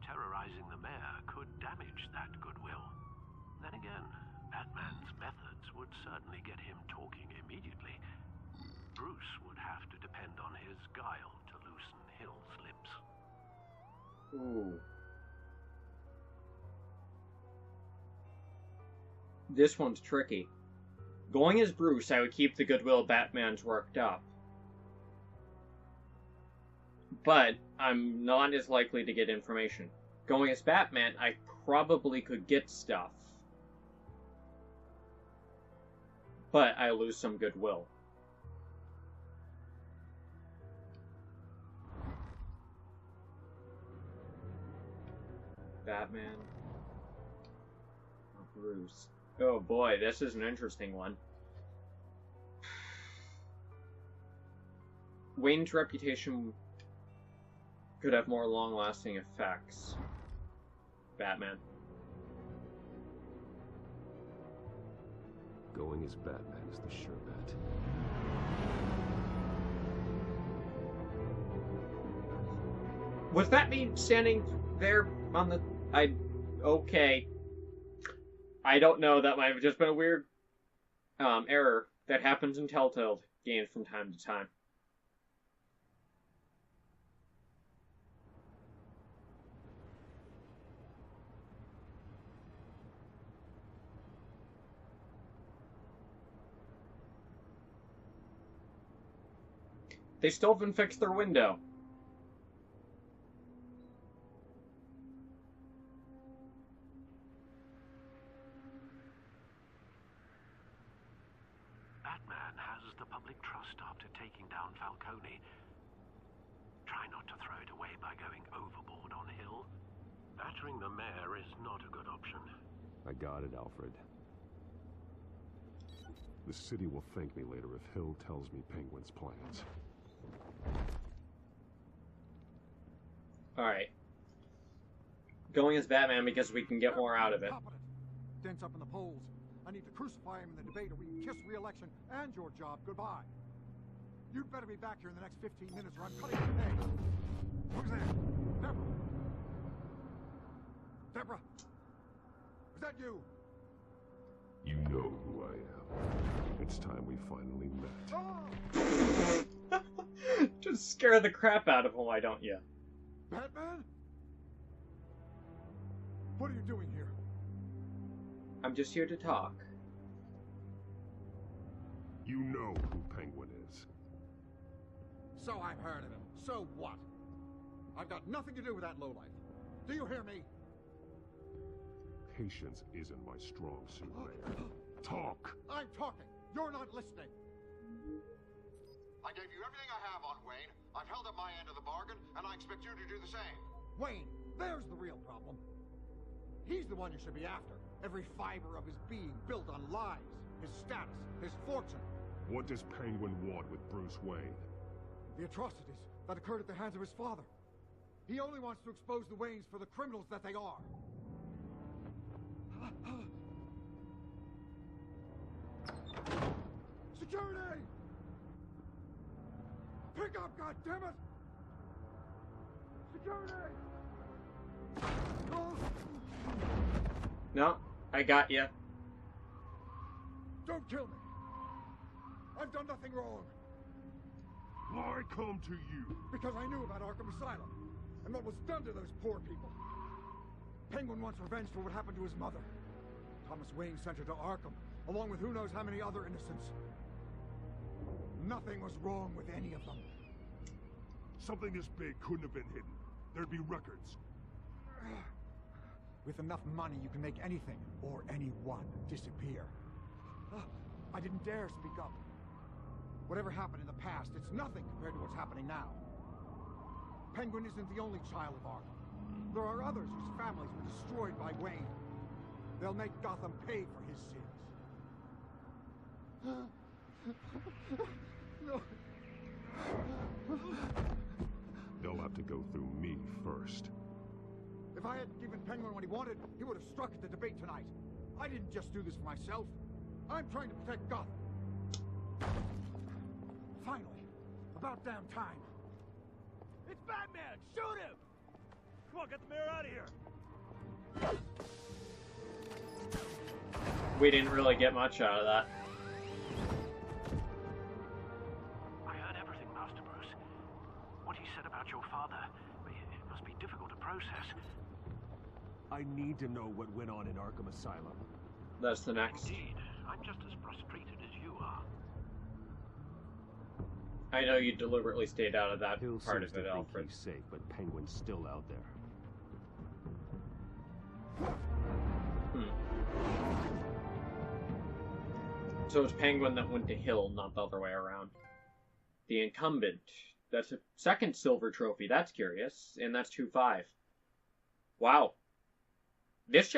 Terrorizing the mayor could damage that goodwill. Then again, Batman's methods would certainly get him talking immediately. Bruce would have to depend on his guile to loosen Hill's lips. Ooh. This one's tricky. Going as Bruce, I would keep the goodwill of Batman's worked up. But I'm not as likely to get information. Going as Batman, I probably could get stuff. But I lose some goodwill. Batman. Or Bruce. Oh boy, this is an interesting one. Wayne's reputation could have more long-lasting effects. Batman. Going as Batman is the sure bet. Was that me standing there on the... Okay. I don't know, that might have just been a weird error that happens in Telltale games from time to time. They still haven't fixed their window. Batman has the public trust after taking down Falcone. Try not to throw it away by going overboard on Hill. Battering the mayor is not a good option. I got it, Alfred. The city will thank me later if Hill tells me Penguin's plans. Alright. going as Batman because we can get more out of it. Dents up in the polls. I need to crucify him in the debate or we can kiss re-election and your job goodbye. You'd better be back here in the next 15 minutes or I'm cutting your head. Who's there? Deborah? Deborah? Is that you? You know who I am. It's time we finally met. Just scare the crap out of him, why don't you? Batman? What are you doing here? I'm just here to talk. You know who Penguin is. So I've heard of him. So what? I've got nothing to do with that lowlife. Do you hear me? Patience isn't my strong suit, Mayor. Talk! I'm talking. You're not listening. I gave you everything I have on Wayne. I've held up my end of the bargain, and I expect you to do the same. Wayne, there's the real problem. He's the one you should be after. Every fiber of his being built on lies. His status, his fortune. What does Penguin want with Bruce Wayne? The atrocities that occurred at the hands of his father. He only wants to expose the Waynes for the criminals that they are. Security! Pick up, goddammit! Security! No, I got you. Don't kill me. I've done nothing wrong. Why come to you? Because I knew about Arkham Asylum and what was done to those poor people. Penguin wants revenge for what happened to his mother. Thomas Wayne sent her to Arkham, along with who knows how many other innocents. Nothing was wrong with any of them. Something this big couldn't have been hidden. There'd be records. With enough money, you can make anything, or anyone, disappear. I didn't dare speak up. Whatever happened in the past, it's nothing compared to what's happening now. Penguin isn't the only child of Arkham. There are others whose families were destroyed by Wayne. They'll make Gotham pay for his sins. No. They'll have to go through me first. If I had given Penguin what he wanted, he would have struck at the debate tonight. I didn't just do this for myself. I'm trying to protect Gotham. Finally, about damn time. It's Batman! Shoot him! Come on, get the mayor out of here! We didn't really get much out of that. I heard everything, Master Bruce. What he said about your father, it must be difficult to process. I need to know what went on in Arkham Asylum. That's the next. Indeed. I'm just as frustrated as you are. I know you deliberately stayed out of that Hill part seems of it, to think Alfred. he's safe, but Penguin's still out there. So it's Penguin that went to Hill, not the other way around. The incumbent. That's a second silver trophy. That's curious. And that's 2-5. Wow. This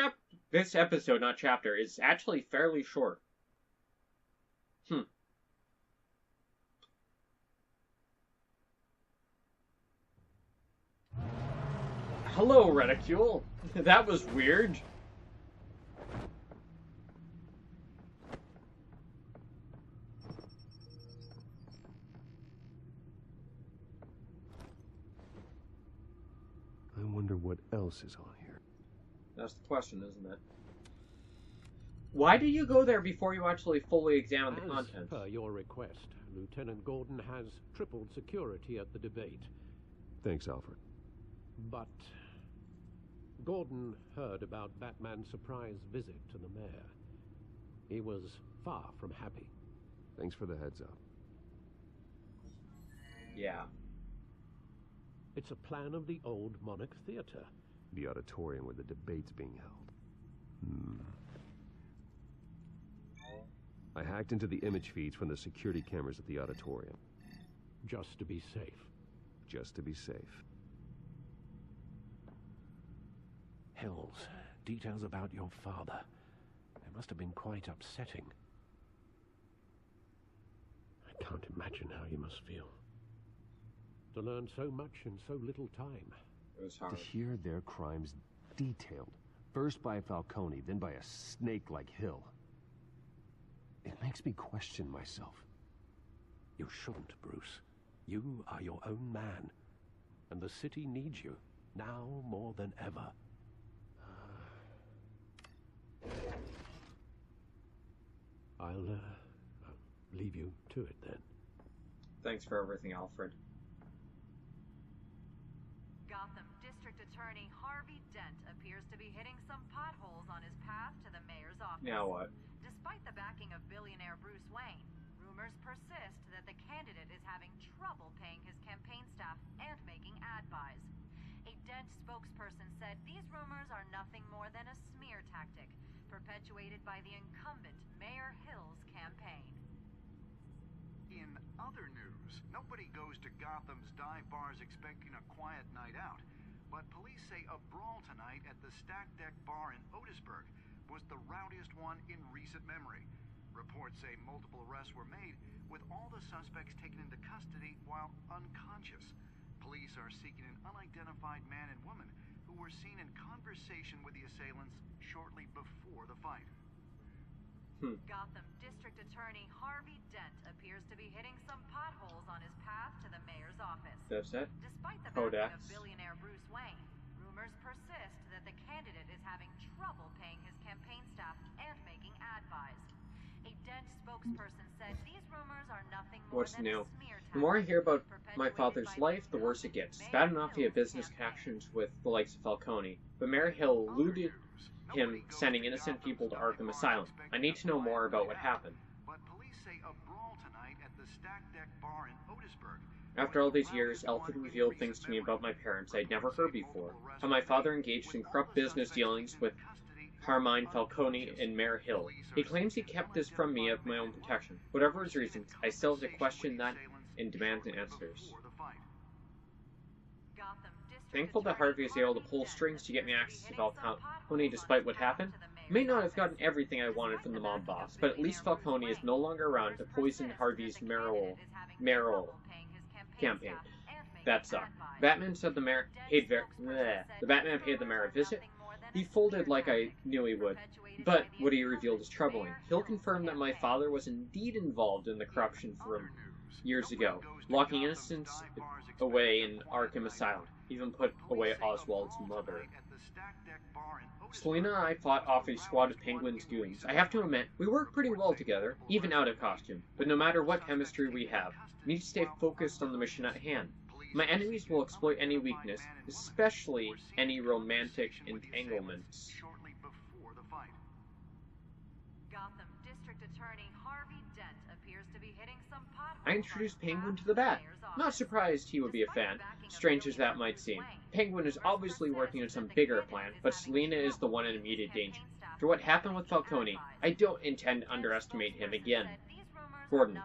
episode, not chapter, is actually fairly short. Hello, Reticule. That was weird. I wonder what else is on here. That's the question, isn't it? Why do you go there before you actually fully examine the contents? Per your request, Lieutenant Gordon has tripled security at the debate. Thanks, Alfred. But Gordon heard about Batman's surprise visit to the mayor. He was far from happy. Thanks for the heads up. Yeah. It's a plan of the old Monarch Theater. The auditorium where the debate's being held. I hacked into the image feeds from the security cameras at the auditorium. Just to be safe. Just to be safe. Hills, details about your father. They must have been quite upsetting. I can't imagine how you must feel. To learn so much in so little time. It was hard. To hear their crimes detailed. First by Falcone, then by a snake like Hill. It makes me question myself. You shouldn't, Bruce. You are your own man. And the city needs you, now more than ever. I'll leave you to it then. Thanks for everything, Alfred. Gotham District Attorney Harvey Dent appears to be hitting some potholes on his path to the mayor's office. Now what? Despite the backing of billionaire Bruce Wayne, rumors persist that the candidate is having trouble paying his campaign staff and making ad buys. A Dent spokesperson said these rumors are nothing more than a smear tactic perpetuated by the incumbent Mayor Hill's campaign. In other news, nobody goes to Gotham's dive bars expecting a quiet night out, but police say a brawl tonight at the Stack Deck Bar in Otisburg was the rowdiest one in recent memory. Reports say multiple arrests were made, with all the suspects taken into custody while unconscious. Police are seeking an unidentified man and woman who were seen in conversation with the assailants shortly before the fight. Gotham District Attorney Harvey Dent appears to be hitting some potholes on his path to the mayor's office. That's it? Despite the Codex. backing of billionaire Bruce Wayne, rumors persist that the candidate is having trouble paying his campaign staff and making ad buys. A Dent spokesperson said these rumors are nothing more What's than new? a smear The more I hear about tactic my father's life, the worse it gets. It's bad enough he had business connections with the likes of Falcone, but Mayor Hill eluded him sending innocent people to Arkham Asylum. I need to know more about what happened. But police say a brawl tonight at the Stack Deck Bar in Otisburg. After all these years, Alfred revealed things to me about my parents I'd never heard before. How my father engaged in corrupt business dealings with Carmine Falcone and Mayor Hill. He claims he kept this from me of my own protection. Whatever his reasons, I still have to question that and demand answers. Thankful that Harvey is able to pull strings to get me access to Falcone despite what happened. I may not have gotten everything I wanted from the mob boss, but at least Falcone is no longer around to poison Harvey's mayoral campaign. That sucked. Batman said the mayor paid the Batman paid the mayor a visit. He folded like I knew he would, but what he revealed is troubling. Hill confirmed that my father was indeed involved in the corruption from years ago, locking innocents away in Arkham Asylum, even put away Oswald's mother. Selina and I fought off a squad of Penguin's goons. I have to admit, we work pretty well together, even out of costume, but no matter what chemistry we have, we need to stay focused on the mission at hand. My enemies will exploit any weakness, especially any romantic entanglements. Gotham District Attorney Harvey Dent appears to be hitting some potholes. I introduced Penguin to the Bat. Not surprised he would be a fan, strange as that might seem. Penguin is obviously working on some bigger plan, but Selina is the one in immediate danger. For what happened with Falcone, I don't intend to underestimate him again. Gordon.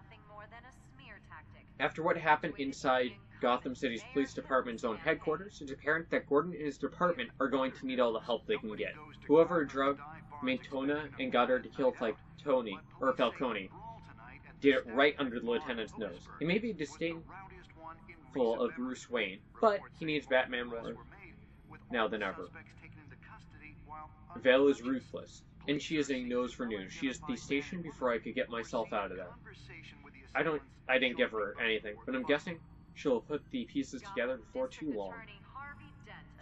After what happened inside Gotham City's police department's own headquarters, it's apparent that Gordon and his department are going to need all the help they can get. Whoever drugged Maytona and got her to kill Falcone did it right under the lieutenant's nose. He may be disdainful of Bruce Wayne, but he needs Batman more now than ever. Vale is ruthless, and she is a nose for news. She is the station before I could get myself out of there. I didn't give her anything, but I'm guessing she'll put the pieces together before too long.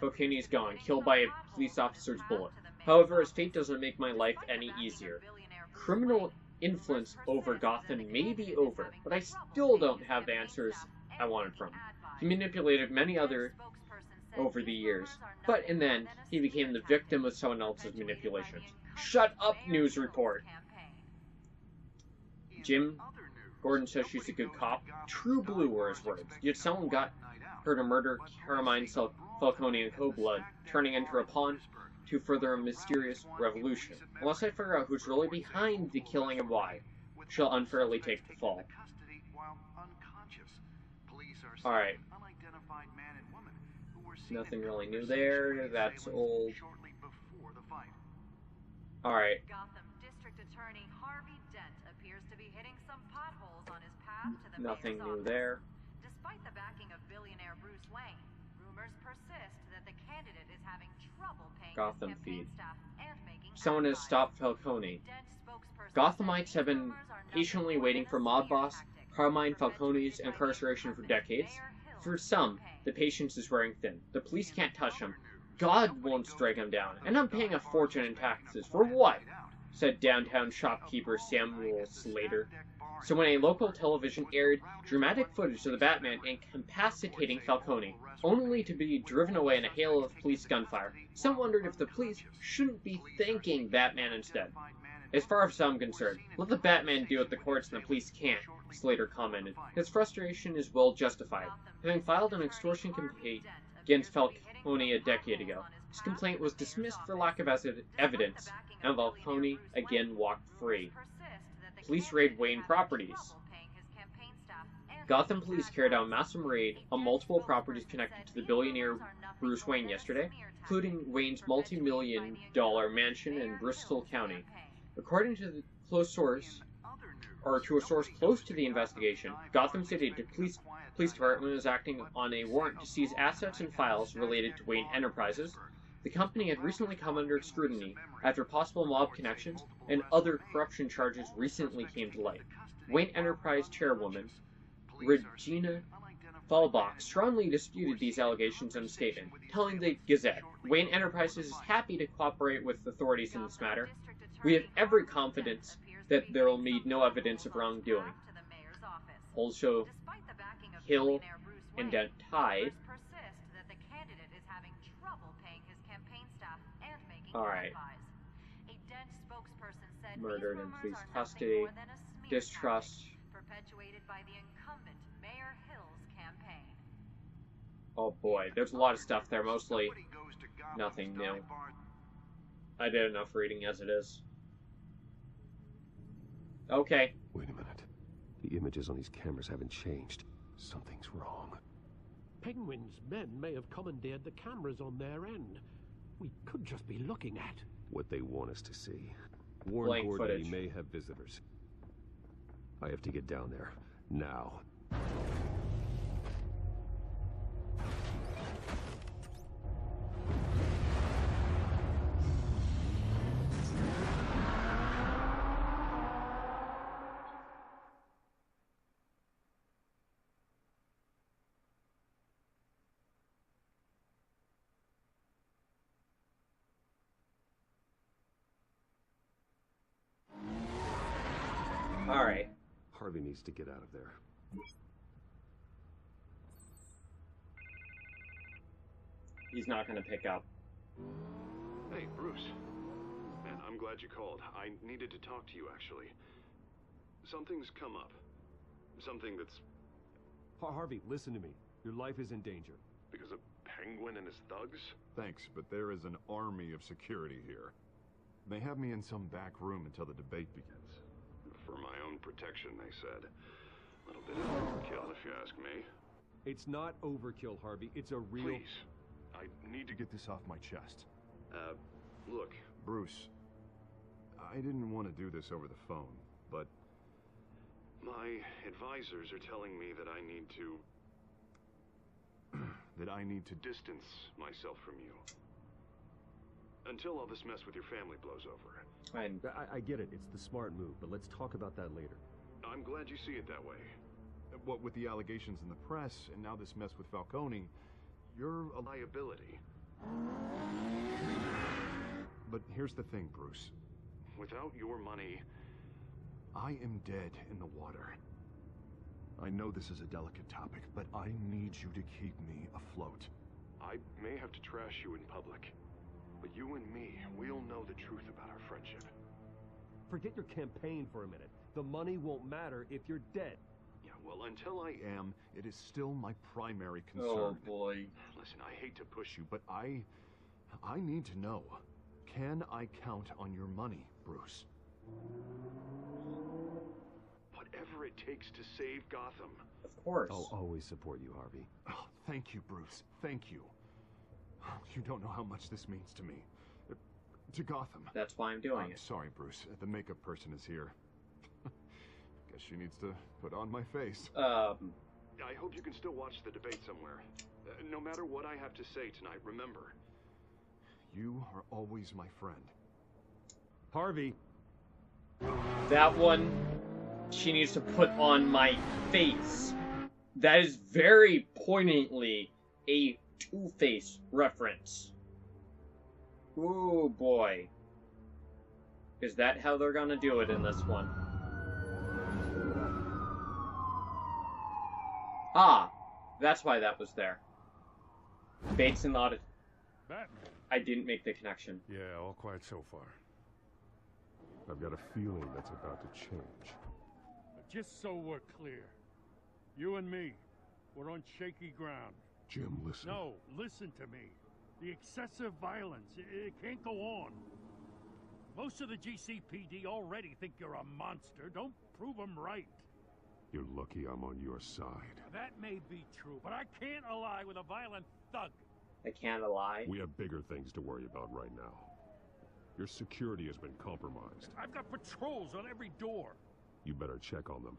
Falcone is gone, killed by a police officer's bullet. However, his fate doesn't make my life any easier. Criminal influence over Gotham may be over, but I still don't have the answers I wanted from him. He manipulated many others over the years, but in the end, he became the victim of someone else's manipulations. Shut up, news report! Gordon says she's a good cop. True blue were his words. Yet someone got her to murder Carmine Falcone and co-blood, turning into a pawn to further a mysterious revolution. Unless I figure out who's really behind the killing and why, she'll unfairly take the fall. Alright. Nothing really new there. That's old. Alright. Nothing new there. Despite the backing of billionaire Bruce Wayne, rumors Rumors persist that the candidate is having trouble paying Gotham his campaign feed. staff and making Someone has advice. stopped Falcone. Dent spokesperson Gothamites have been patiently waiting for mob boss Carmine Falcone's incarceration for decades. For some, the patience is wearing thin. The police can't touch him. God won't strike him down, and I'm paying a fortune in taxes. For what? Said downtown shopkeeper Samuel Slater. So when a local television aired dramatic footage of the Batman incapacitating Falcone, only to be driven away in a hail of police gunfire, some wondered if the police shouldn't be thanking Batman instead. As far as I'm concerned, let the Batman do what the courts and the police can't, Slater commented. His frustration is well justified. Having filed an extortion complaint against Falcone a decade ago, his complaint was dismissed for lack of evidence, and Falcone again walked free. Police raid Wayne properties. Gotham police carried out a massive raid on multiple properties connected to the billionaire Bruce Wayne yesterday, including Wayne's multi-million-dollar mansion in Bristol County. According to to a source close to the investigation, Gotham City Police Department is acting on a warrant to seize assets and files related to Wayne Enterprises. The company had recently come under scrutiny after possible mob connections and other corruption charges recently came to light. Wayne Enterprise chairwoman Regina Fallbach strongly disputed these allegations in a statement, telling the Gazette, Wayne Enterprises is happy to cooperate with authorities in this matter. We have every confidence that there will be no evidence of wrongdoing. Also, Hill and Dent tied. Alright. Murdered in police custody. Distrust. Perpetuated by the incumbent Mayor Hill's campaign. Oh boy, there's a lot of stuff there, mostly nothing new. I did enough reading as it is. Okay. Wait a minute. The images on these cameras haven't changed. Something's wrong. Penguin's men may have commandeered the cameras on their end. We could just be looking at what they want us to see. Warren Blank Gordon, footage. He may have visitors. I have to get down there. Now. Alright. Harvey needs to get out of there. He's not going to pick up. Hey, Bruce. Man, I'm glad you called. I needed to talk to you, actually. Something's come up. Something that's... Harvey, listen to me. Your life is in danger. Because of Penguin and his thugs? Thanks, but there is an army of security here. They have me in some back room until the debate begins. For my own protection, they said. A little bit of overkill, if you ask me. It's not overkill, Harvey. It's a real... Please. I need to get this off my chest. Look, Bruce. I didn't want to do this over the phone, but... my advisors are telling me that I need to... that I need to distance myself from you. Until all this mess with your family blows over. I get it. It's the smart move, but let's talk about that later. I'm glad you see it that way. What with the allegations in the press, and now this mess with Falcone, you're a liability. But here's the thing, Bruce. Without your money, I am dead in the water. I know this is a delicate topic, but I need you to keep me afloat. I may have to trash you in public, but you and me, we'll know the truth about our friendship. Forget your campaign for a minute. The money won't matter if you're dead. Yeah, well, until I am, it is still my primary concern. Oh, boy. Listen, I hate to push you, but I need to know. Can I count on your money, Bruce? Whatever it takes to save Gotham. Of course. I'll always support you, Harvey. Oh, thank you, Bruce. Thank you. You don't know how much this means to me. To Gotham. That's why I'm doing it. Sorry, Bruce. The makeup person is here. Guess she needs to put on my face. I hope you can still watch the debate somewhere. No matter what I have to say tonight, remember, you are always my friend. Harvey. That one, she needs to put on my face. That is very poignantly a Two-Face reference. Ooh, boy. Is that how they're gonna do it in this one? Ah, that's why that was there. Bates nodded. Batman. I didn't make the connection. Yeah, all quiet so far. I've got a feeling that's about to change. Just so we're clear, you and me, we're on shaky ground. Jim, listen. No, listen to me. The excessive violence, it can't go on. Most of the GCPD already think you're a monster. Don't prove them right. You're lucky I'm on your side. That may be true, but I can't ally with a violent thug. I can't lie. We have bigger things to worry about right now. Your security has been compromised. I've got patrols on every door. You better check on them.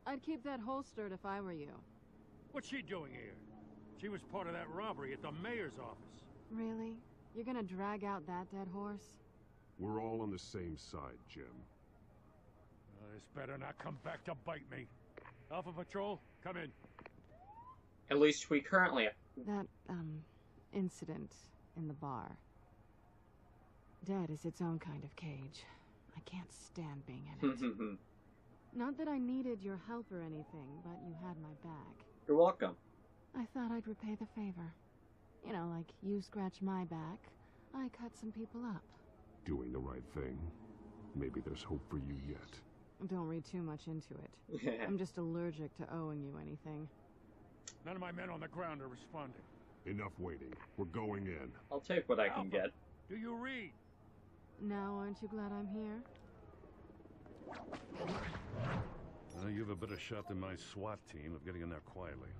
I'd keep that holstered if I were you. What's she doing here? She was part of that robbery at the mayor's office. Really? You're gonna drag out that dead horse? We're all on the same side, Jim. This better not come back to bite me. Alpha Patrol, come in. At least we currently... That, incident in the bar. Dead is its own kind of cage. I can't stand being in it. Not that I needed your help or anything, but you had my back. You're welcome. I thought I'd repay the favor. You know, like you scratch my back, I cut some people up. Doing the right thing. Maybe there's hope for you yet. Don't read too much into it. I'm just allergic to owing you anything. None of my men on the ground are responding. Enough waiting. We're going in. I'll take what I can get. Do you read? Now aren't you glad I'm here? You have a better shot than my SWAT team of getting in there quietly.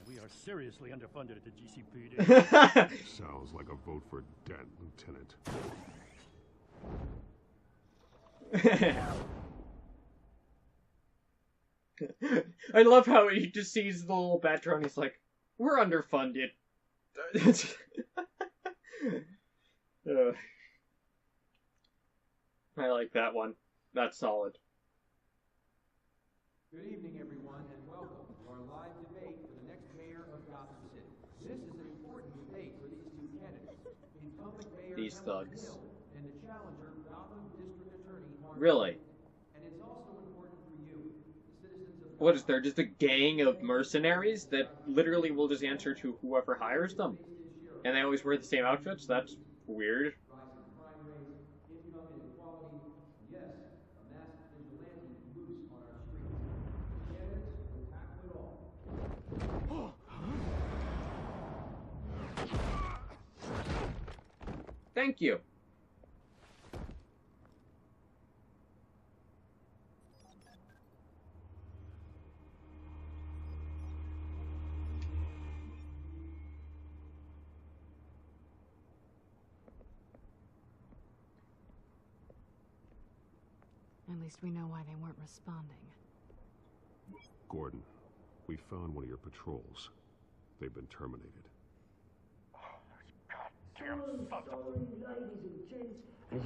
We are seriously underfunded at the GCPD. Sounds like a vote for Dent, Lieutenant. I love how he just sees the little bat drone. He's like, we're underfunded. I like that one. That's solid. Good evening, everyone, and welcome to our live debate for the next mayor of Gotham City. This is an important debate for these two candidates, incumbent mayor These thugs. Hill and the challenger Gotham District Attorney Harvey. Really? And it's also important for you, the citizens of What is there? Just a gang of mercenaries that literally will just answer to whoever hires them? And they always wear the same outfits? That's weird. rising crime rates, income inequality, yes, a mass vigilante loose on our streets. The candidates will tackle it all. Thank you. At least we know why they weren't responding. Gordon, we found one of your patrols. They've been terminated.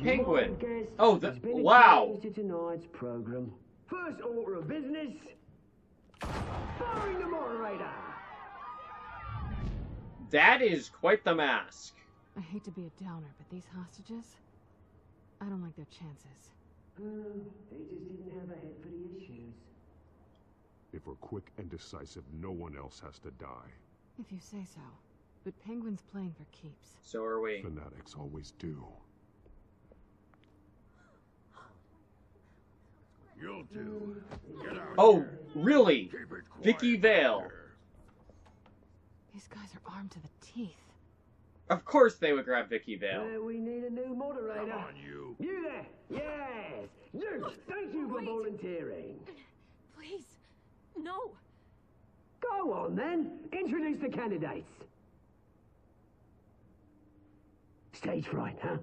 Penguin. Oh, wow. To tonight's program. First order of business. Firing the moderator. That is quite the mask. I hate to be a downer, but these hostages, I don't like their chances. They just didn't have a head for the issues. If we're quick and decisive, no one else has to die. If you say so. But Penguin's playing for keeps. So are we. Fanatics always do. You'll do. Get out. Oh, really? Vicky Vale. These guys are armed to the teeth. Of course they would grab Vicky Vale. We need a new moderator. Come on, you. You there? Yes. Zeus, thank you for volunteering. Please, no. Go on then. Introduce the candidates. Stage fright, huh?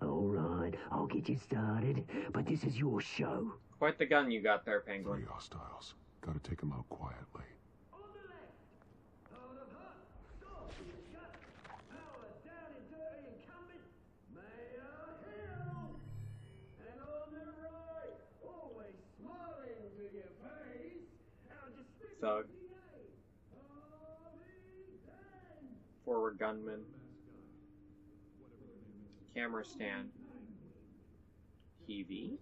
All right. I'll get you started, but this is your show. Quite the gun you got there, Penguin. 3 hostiles. Gotta take them out quietly. Thug. Forward gunman. Camera stand. TV.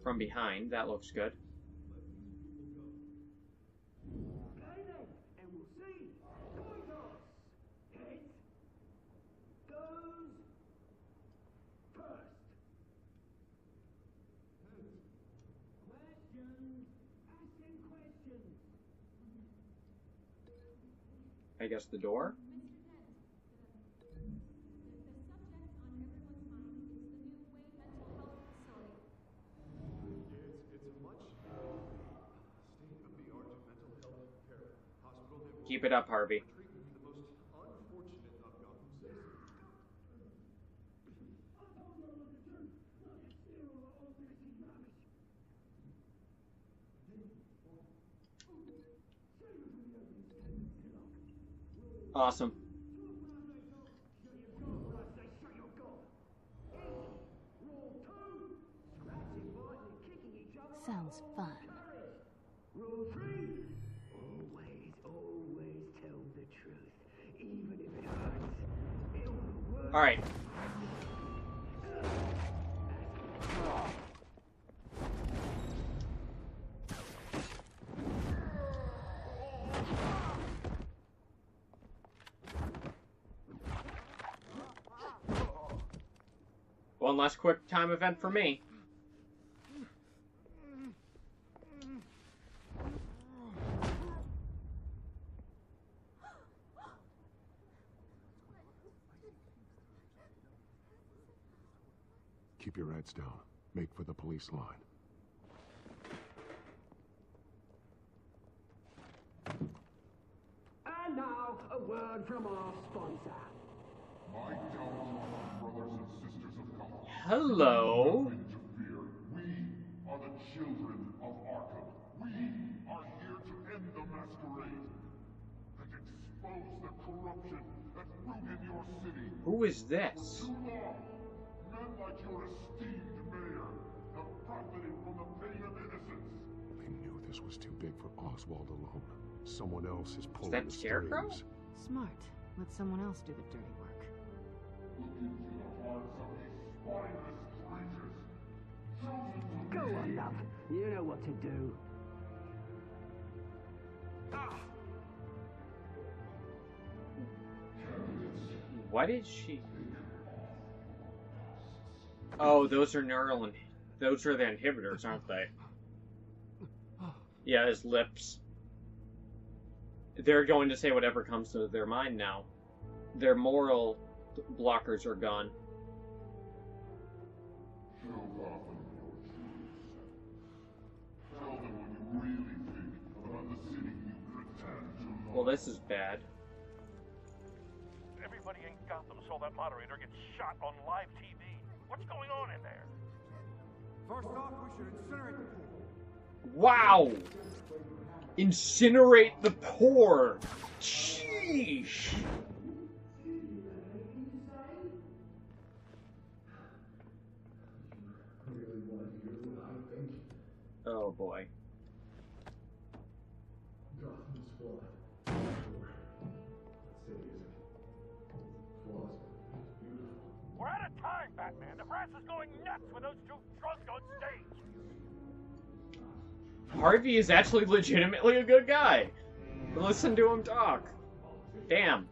From behind, that looks good. I guess the door? Keep it up, Harvey. Awesome. Sounds fun. Rule 3. Always tell the truth, even if it hurts. All right. One last quick time event for me. Keep your heads down. Make for the police line. And now, a word from our sponsor. My downtown brothers and sisters of Gotham. Hello. We are the children of Arkham. We are here to end the masquerade and expose the corruption that rooted your city. Who is this? Too long, men like your esteemed mayor have profited from the pain of innocence. They knew this was too big for Oswald alone. Someone else is pulling that the Scarecrow? strings. Smart. Let someone else do the dirty work. Look into the hearts of these spineless creatures. Chosen to Go on, love. You know what to do. What is she? Oh, those are neural those are the inhibitors, aren't they? Yeah, his lips. They're going to say whatever comes to their mind now. Their moral blockers are gone. Show Gotham your truth. Tell them what you really think about the city you pretend to love. Well, this is bad. Everybody in Gotham saw that moderator get shot on live TV. What's going on in there? First off, we should incinerate the pool. Wow! Incinerate the poor! Sheesh! Oh boy. Gotham's flawed. City isn't flawless, but beautiful. We're out of time, Batman. The press is going nuts with those two drunks on stage. Harvey is actually legitimately a good guy. Listen to him talk. Damn.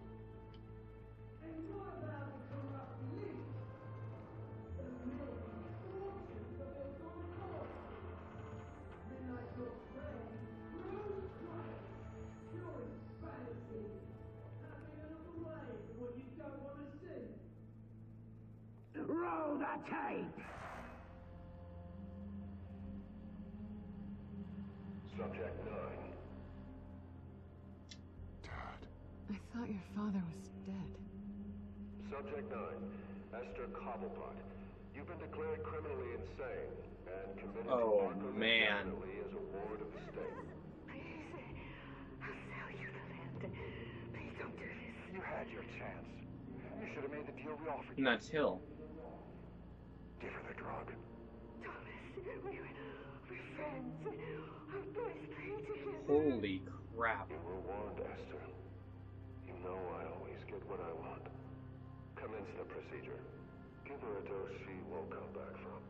Roll the tape! Subject 9. I thought your father was dead. Subject 9. Esther Cobblepot, you've been declared criminally insane and committed to Oh, Arkham man. indefinitely as a ward of the state. I'll sell you the land. Please don't do this. You had your chance. You should have made the deal we offered And you. that's Hill. Give her the drug. Thomas, we're friends. Our boys play together. Holy crap. You were warned, Esther. You know I always get what I want. Commence the procedure. Give her a dose she won't come back from.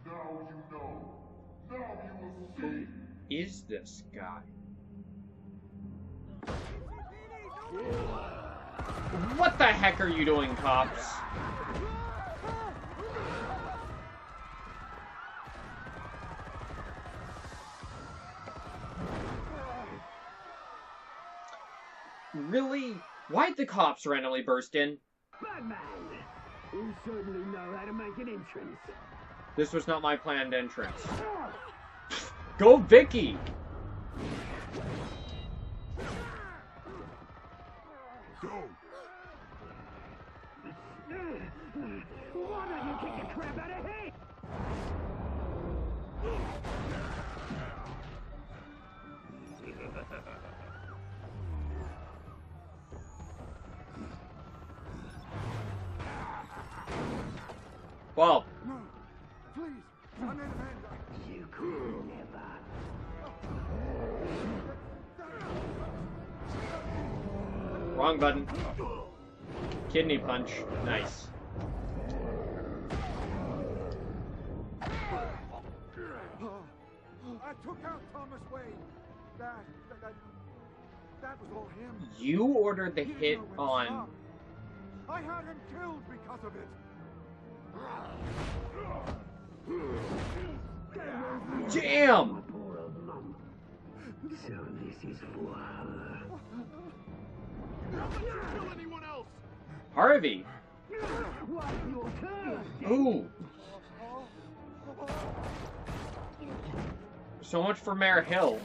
Now you know. Now you will see. Is this guy? What the heck are you doing, cops? Really? Why'd the cops randomly burst in? Batman! You certainly know how to make an entrance. This was not my planned entrance. Go, Vicky! Go! Why don't you kick the crap out of him? Well, No, please, I'm in Amanda. You could never. wrong button. Kidney punch. Nice. I took out Thomas Wayne. That was all him. You ordered the hit on. I had him killed because of it. Damn! So this is for her. How about you kill anyone else? Harvey. Ooh. So much for Mayor Hill.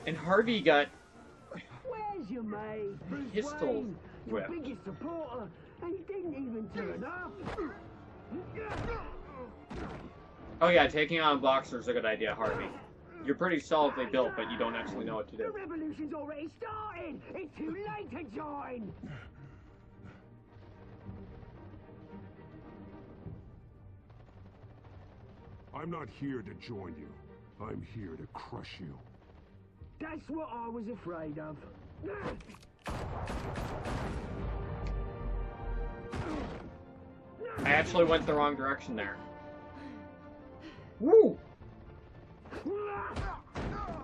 And Harvey got Where's your mate? Bruce pistol Wayne, your whip. biggest supporter, and he didn't even turn up. Oh yeah, taking on a boxer is a good idea, Harvey. You're pretty solidly built, but you don't actually know what to The do. revolution's already started. It's too late to join. I'm not here to join you. I'm here to crush you. That's what I was afraid of. I actually went the wrong direction there. Woo!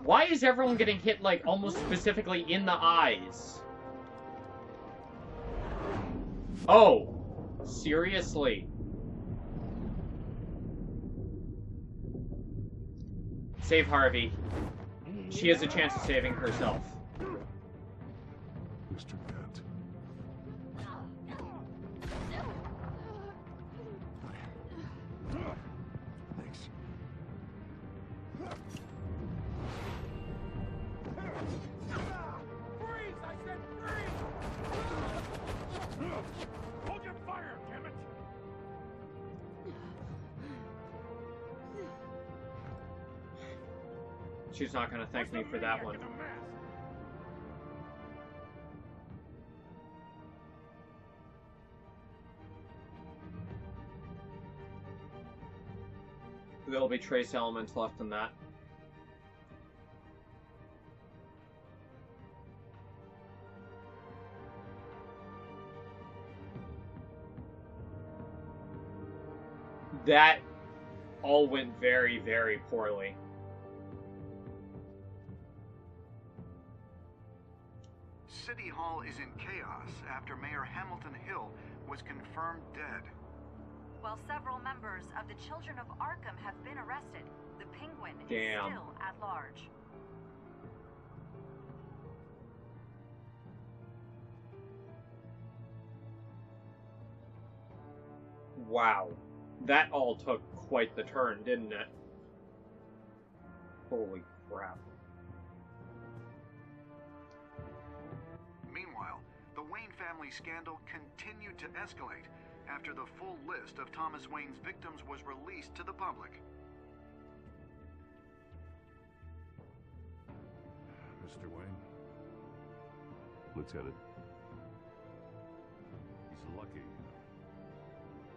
Why is everyone getting hit, like, almost specifically in the eyes? Oh! Seriously? Save Harvey. She has a chance of saving herself. Mr. Dent. Thanks. Freeze! I said freeze! Hold your fire, damn it! She's not gonna thank me for that one. There'll be trace elements left in that. That all went very, very poorly. City Hall is in chaos after Mayor Hamilton Hill was confirmed dead. While several members of the Children of Arkham have been arrested, the Penguin Damn. is still at large. Wow. That all took quite the turn, didn't it? Holy crap. Meanwhile, the Wayne family scandal continued to escalate after the full list of Thomas Wayne's victims was released to the public. Mr. Wayne? Lieutenant. He's lucky.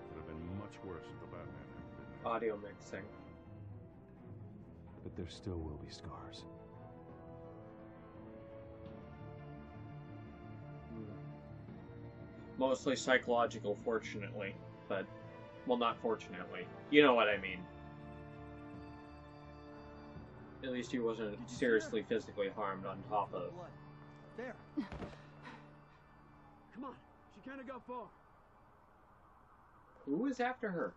Could have been much worse if the Batman hadn't been there. Audio mixing. But there still will be scars. Mostly psychological, fortunately. But, well, not fortunately. You know what I mean. At least he wasn't seriously physically harmed on top of... There. Come on, she can't go far. Who is after her?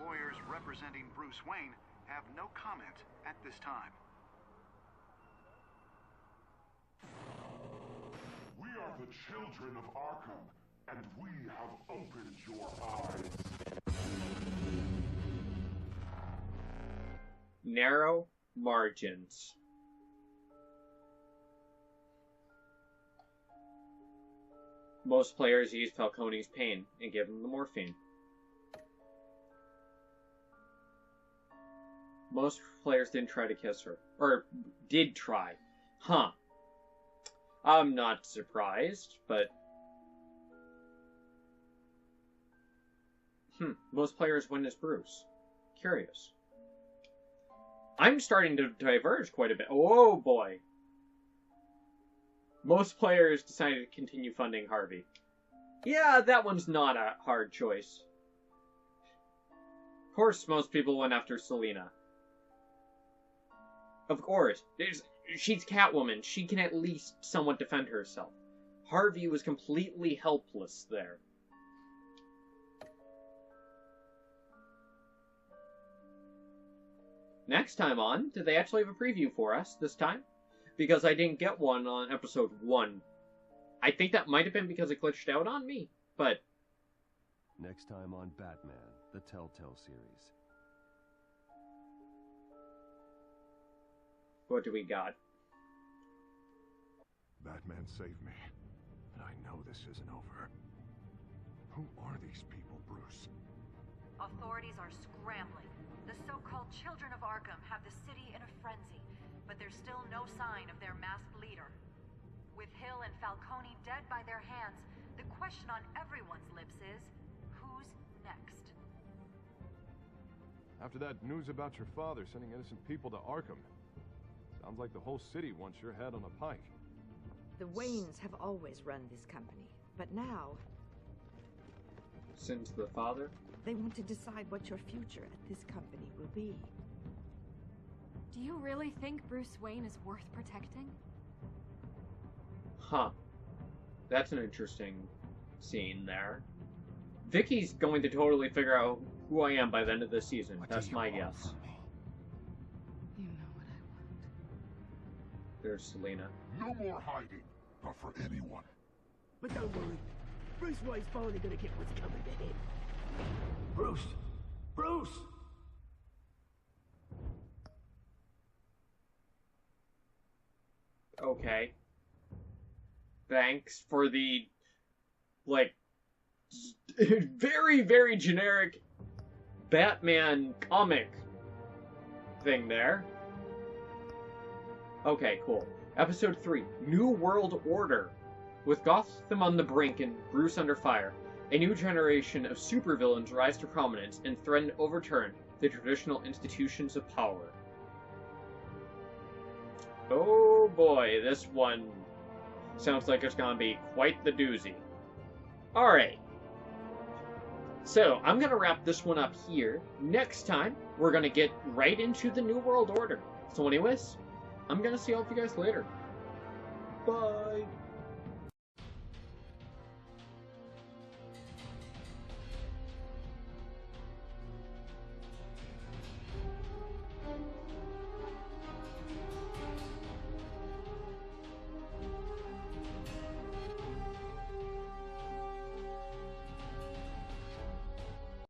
Lawyers representing Bruce Wayne have no comment at this time. We are the children of Arkham, and we have opened your eyes. Narrow margins. Most players use Falcone's pain and give him the morphine. Most players didn't try to kiss her. Or did try. Huh. I'm not surprised, but... Most players win as Bruce. Curious. I'm starting to diverge quite a bit. Oh boy. Most players decided to continue funding Harvey. Yeah, that one's not a hard choice. Of course, most people went after Selina. Of course. She's Catwoman. She can at least somewhat defend herself. Harvey was completely helpless there. Next time on, did they actually have a preview for us this time? Because I didn't get one on episode 1. I think that might have been because it glitched out on me, but... Next time on Batman, the Telltale series. What do we got? Batman saved me, and I know this isn't over. Who are these people, Bruce? Authorities are scrambling. The so-called Children of Arkham have the city in a frenzy, but there's still no sign of their masked leader. With Hill and Falcone dead by their hands, the question on everyone's lips is, who's next? After that news about your father sending innocent people to Arkham, sounds like the whole city wants your head on a pike. The Waynes have always run this company, but now... Since the father? They want to decide what your future at this company will be. Do you really think Bruce Wayne is worth protecting? Huh. That's an interesting scene there. Vicky's going to totally figure out who I am by the end of this season. That's my guess. You know what I want. There's Selina. No more hiding, not for anyone. But don't worry, Bruce Wayne's finally gonna get what's coming to him. Bruce! Bruce! Okay. Thanks for the, like, very, very generic Batman comic thing there. Okay, cool. Episode 3, New World Order. With Gotham on the brink and Bruce under fire, a new generation of supervillains rise to prominence and threaten to overturn the traditional institutions of power. Oh boy, this one sounds like it's gonna be quite the doozy. Alright. So, I'm gonna wrap this one up here. Next time, we're gonna get right into the New World Order. So anyways, I'm gonna see all of you guys later. Bye!